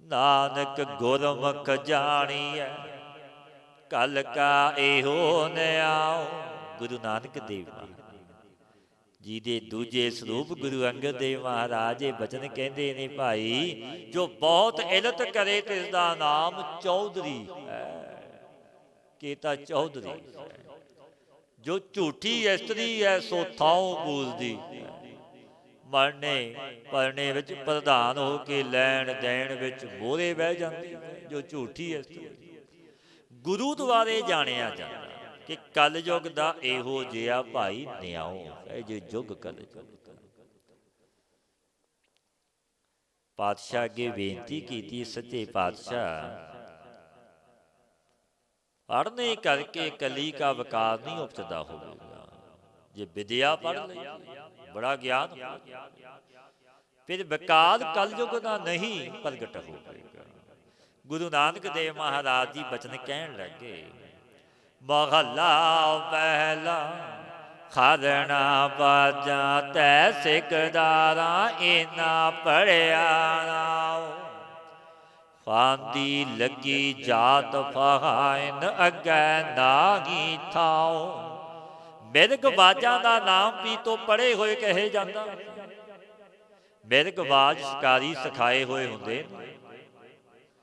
ਨਾਨਕ ਗੁਰਮੁਖ ਜਾਣੀਐ, ਕਲ ਕਾ ਇਹੋ ਨਿਆਉ। ਗੁਰੂ ਨਾਨਕ ਦੇਵ ਜੀ ਦੇ ਦੂਜੇ ਸਰੂਪ ਗੁਰੂ ਅੰਗਦ ਦੇਵ ਮਹਾਰਾਜ ਇਹ ਬਚਨ ਕਹਿੰਦੇ ਨੇ, ਭਾਈ ਜੋ ਬਹੁਤ ਇਲਤ ਕਰੇ ਤਿਸ ਦਾ ਨਾਮ ਚੌਧਰੀ ਹੈ। ਕਿ ਤਾਂ ਚੌਧਰੀ ਹੈ। ਜੋ ਝੂਠੀ ਇਸਤਰੀ ਹੈ ਸੋ ਥਾਉ ਬੂਲਦੀ ਹੈ। ਮਰਨੇ ਪਰਨੇ ਵਿੱਚ ਪ੍ਰਧਾਨ ਹੋ ਕੇ ਲੈਣ ਦੇਣ ਵਿੱਚ ਮੋਹਰੇ ਬਹਿ ਜਾਂਦੀ ਹੈ। ਜੋ ਝੂਠੀ ਇਸਤਰੀ ਗੁਰੂ ਦੁਆਰੇ ਜਾਣਿਆ ਜਾਂਦਾ ਕਿ ਕਲਯੁਗ ਦਾ ਇਹੋ ਜਿਹਾ ਭਾਈ ਨਿਆਉ ਹੈ। ਜੋ ਯੁੱਗ ਕਲਯੁਗ ਦਾ। ਪਾਤਸ਼ਾਹ ਅੱਗੇ ਬੇਨਤੀ ਕੀਤੀ, ਸੱਚੇ ਪਾਤਸ਼ਾਹ ਪੜ੍ਹਨੇ ਕਰਕੇ ਕਲੀ ਕਾ ਵਿਕਾਰ ਨਹੀਂ ਉਪਜਦਾ ਹੋਵੇਗਾ। ਜੇ ਵਿਦਿਆ ਪੜ੍ਹ ਲਈ, ਬੜਾ ਗਿਆਨ, ਫਿਰ ਵਿਕਾਰ ਕਲਯੁਗ ਦਾ ਨਹੀਂ ਪ੍ਰਗਟ ਹੋਵੇਗਾ। ਗੁਰੂ ਨਾਨਕ ਦੇਵ ਮਹਾਰਾਜ ਜੀ ਬਚਨ ਕਹਿਣ ਲੱਗੇ, ਮਹੱਲਾ ਪਹਿਲਾ, ਖਾਦਣਾ ਬਾਜਾਂ ਤੈ ਸਿਕਦਾਰਾਂ, ਇਨਾ ਪੜਿਆ ਨਾਉ। ਫਾਂਦੀ ਲੱਗੀ ਜਾਤ ਫਹਾਇਨ, ਅੱਗੇ ਨਾਗੀ ਥਾਉ। ਮਿਰਗ ਬਾਜਾਂ ਦਾ ਨਾਮ ਵੀ ਤੋਂ ਪੜ੍ਹੇ ਹੋਏ ਕਹੇ ਜਾਂਦਾ। ਮਿਰਗ ਬਾਜ ਸ਼ਿਕਾਰੀ ਸਿਖਾਏ ਹੋਏ ਹੁੰਦੇ,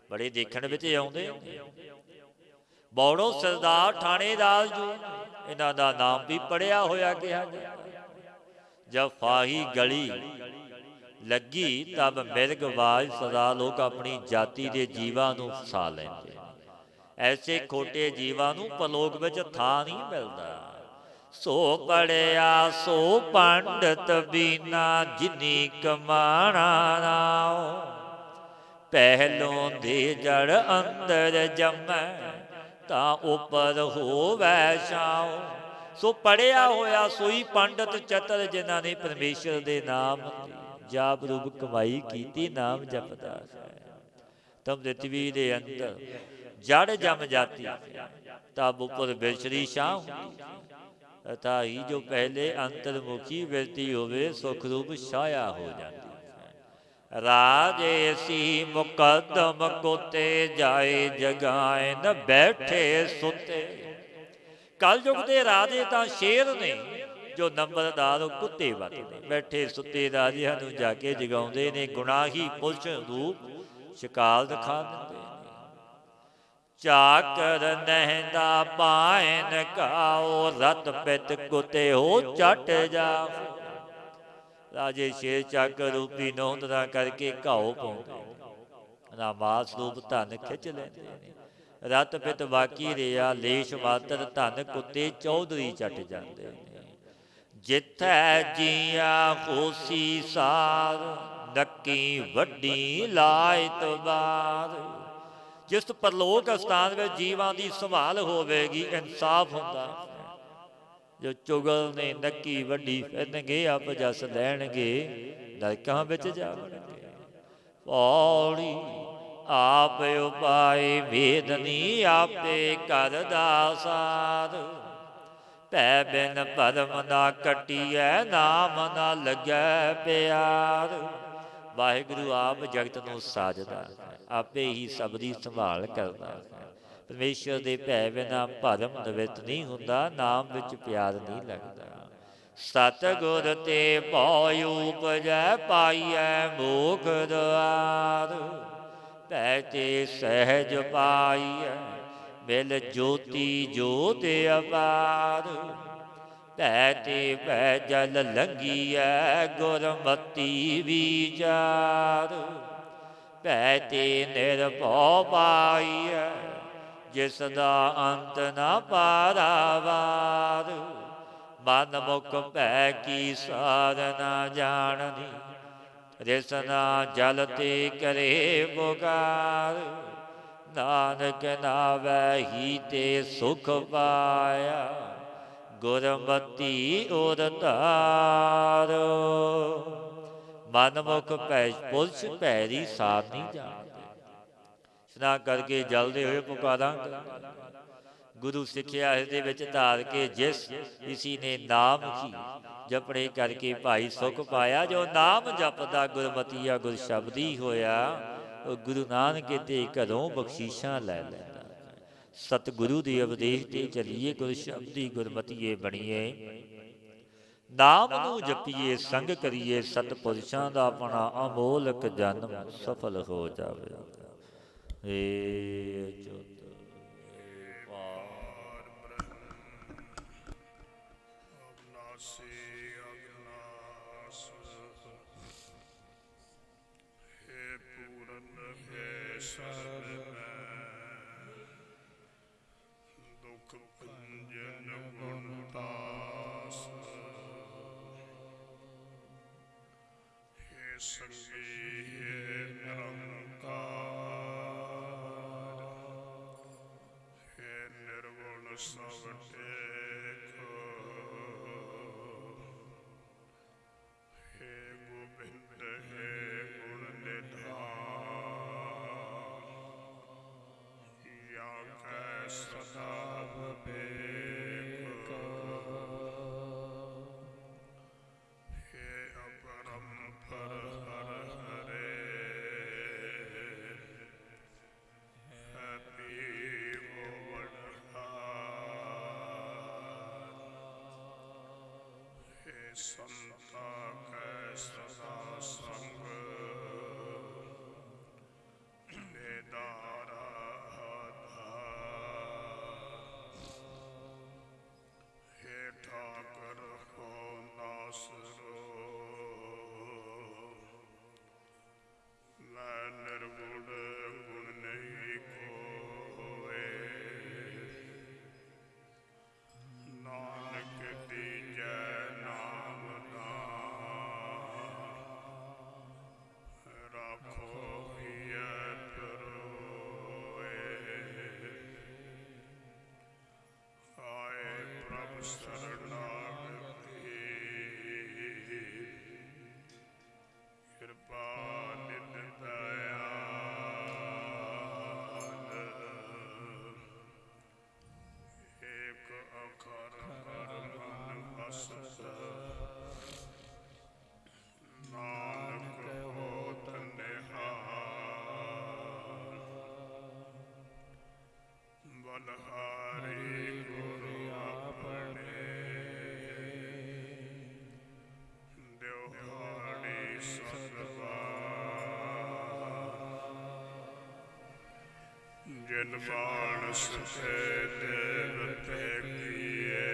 ਬੜੇ ਦੇਖਣ ਵਿੱਚ ਆਉਂਦੇ। ਬੌੜੋ ਸਰਦਾਰ ਥਾਣੇਦਾਰ ਜੋ इन्हां दा नाम भी पढ़िया होया किहा जाता। जब फाही गली लगी तब मिर्गवाज सदा लोग अपनी जाति के जीवां नूं फसा लैंदे। ऐसे खोटे जीवां नूं परलोक विच थां नहीं मिलदा। सो पढ़िया सो पंडित बीना जिनी कमाना नाओ। पहलों दे जड़ अंदर जमै तां उपर होवै छाओ। सो पढ़िया होया सोई पंडित चतर जिन्हां ने परमेश्वर दे नाम जाप रूप कमाई कीती नाम जपदा है। तब पृथ्वी दे अंदर जड़ जम जाती तब ऊपर बिरछरी छां हुंदी। अथा ही जो पहले अंतर्मुखी वृत्ति होवे सुख रूप छाया हो जाती है। राजेसी मुकदम कोते जाए जगाए न बैठे सुते। कल युग के राजे तां शेर ने जो नंबरदार कुत्ते वतने। बैठे सुते राजिਆਂ ਨੂੰ ਜਾ ਕੇ ਜਗਾਉਂਦੇ ਨੇ। ਗੁਨਾਹੀ ਪੁਰਸ਼ ਰੂਪ ਸ਼ਿਕਾਰ ਦਿਖਾ ਦਿੰਦੇ ਨੇ। ਚਾਕਰ ਨਹਿੰਦਾ ਪਾਇਨ ਕਾਓ ਰਤ ਪਿਤ ਕੁੱਤੇ ਹੋ ਚੱਟ ਜਾਓ। ਰਾਜੇ ਸ਼ੇਰ ਚਾਕਰ ਰੂਪੀ ਨੌਂਦਰਾ ਕਰਕੇ ਘਾਓ ਪਾਉਂਦੇ ਨਾ ਮਾਸ ਰੂਪ ਧਨ ਖਿੱਚ ਲੈਂਦੇ ਨੇ। ਰਤ ਪਿਤ ਬਾਕੀ ਰਿਹਾ ਲੇਸ਼ ਮਾਤਰ ਧਨ ਕੁੱਤੇ ਚੌਧਰੀ ਚੱਟ ਜਾਂਦੇ ਨੇ। ਜਿੱਥੈ ਜੀਆ ਹੋਸੀ ਸਾਰ ਨੱਕੀ ਵੱਡੀ ਲਾਇਤ ਬਾਰ। ਜਿਸ ਪਰਲੋਕ ਅਸਥਾਨ ਵਿੱਚ ਜੀਵਾਂ ਦੀ ਸੰਭਾਲ ਹੋਵੇਗੀ ਇਨਸਾਫ ਹੁੰਦਾ। ਜੋ ਚੁਗਲ ਨੇ ਨੱਕੀ ਵੱਡੀ ਫਿਰਨਗੇ ਆਪ ਜਸ ਲੈਣਗੇ ਨਰਕਾਂ ਵਿੱਚ ਜਾਵਣਗੇ। ਪੌੜੀ ਆਪ ਉਪਾਏ ਵੇਦਨੀ ਆਪੇ ਕਰਦਾ ਸਾਰ। ਭੈ ਬਿਨ ਭਰਮ ਨਾ ਕੱਟੀਐ ਨਾਮ ਨਾ ਲੱਗੈ ਪਿਆਰ। ਵਾਹਿਗੁਰੂ ਆਪ ਜਗਤ ਨੂੰ ਸਾਜਦਾ ਆਪੇ ਹੀ ਸਭ ਦੀ ਸੰਭਾਲ ਕਰਦਾ ਹੈ। ਪਰਮੇਸ਼ਰ ਦੇ ਭੈ ਬਿਨਾ ਭਰਮ ਨਿਵਿਤ ਨਹੀਂ ਹੁੰਦਾ। ਨਾਮ ਵਿੱਚ ਪਿਆਰ ਨਹੀਂ ਲੱਗਦਾ। ਸਤਿਗੁਰ ਤੇ ਭਉ ਉਪਜੈ ਪਾਈਐ ਮੋਖ ਦੁਆਰ। ਭੈ ਤੇ ਸਹਿਜ ਪਾਈਐ ਮਿਲ ਜੋਤੀ ਜੋਤ ਅਪਾਰ। ਭੈ ਤੇ ਭੈ ਜਲ ਲੰਘੀਐ ਗੁਰਮਤੀ ਵਿਚਾਰ। ਭੈ ਤੇ ਨਿਰਭਉ ਪਾਈਐ ਜਿਸ ਦਾ ਅੰਤ ਨਾ ਪਾਰਾਵਾਰ। ਮਨ ਮੁਖ ਭੈ ਕੀ ਸਾਰ ਨਾ ਜਾਣਨੀ ਰਿਸਨਾ ਜਲ ਤੇ ਕਰੇ ਪੁਕਾਰ। ਨਾਨਕ ਨਾਵੈ ਹੀ ਤੇ ਸੁਖ ਪਾਇਆ ਗੁਰਮਤੀ ਉਰ ਧਾਰ। ਮਨ ਮੁਖ ਭੈ ਪੁਰਸ਼ ਭੈ ਦੀ ਸਾਰ ਨਹੀਂ ਜਾਣਦੇ। ਇਸ਼ਨਾਨ ਕਰਕੇ ਜਲਦੇ ਹੋਏ ਪੁਕਾਰਾਂਗੇ। ਗੁਰੂ ਸਿੱਖਿਆ ਹਿਰਦੇ ਵਿੱਚ ਧਾਰ ਕੇ ਜਿਸ ਇਸੀ ਨੇ ਨਾਮ ਕੀ ਜਪੜੇ ਕਰਕੇ ਭਾਈ ਸੁਖ ਪਾਇਆ। ਜੋ ਨਾਮ ਜਪਦਾ ਗੁਰਮਤੀਆ ਗੁਰ ਸ਼ਬਦੀ ਹੋਇਆ ਉਹ ਗੁਰੂ ਨਾਨਕ ਤੇ ਘਰੋਂ ਬਖਸ਼ੀਸ਼ਾਂ ਲੈ ਲੈਂਦਾ। ਸਤਿਗੁਰੂ ਦੇ ਉਪਦੇਸ਼ ਤੇ ਚੱਲੀਏ ਗੁਰ ਸ਼ਬਦੀ ਗੁਰਮਤੀਏ ਬਣੀਏ। ਨਾਮ ਨੂੰ ਜਪੀਏ ਸੰਗ ਕਰੀਏ ਸਤਿਪੁਰਸ਼ਾਂ ਦਾ ਆਪਣਾ ਅਮੋਲਕ ਜਨਮ ਸਫਲ ਹੋ ਜਾਵੇ। ਏ ਜੋਤ ਬਲਹਾਰੀ ਗੁਰ ਆਪਣੇ ਦਿਵਹਾੜੀ ਸਤਵਾ ਜਿਨ ਮਾਨਸ ਤੇ ਦੇਵਤੇ ਕੀਏ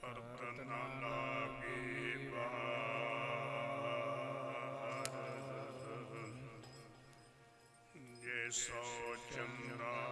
ਕਰਤ ਨਾ ਲਾਗੀ ਬਾਰ ਜੇ ਸੋ ਚੰਦਾ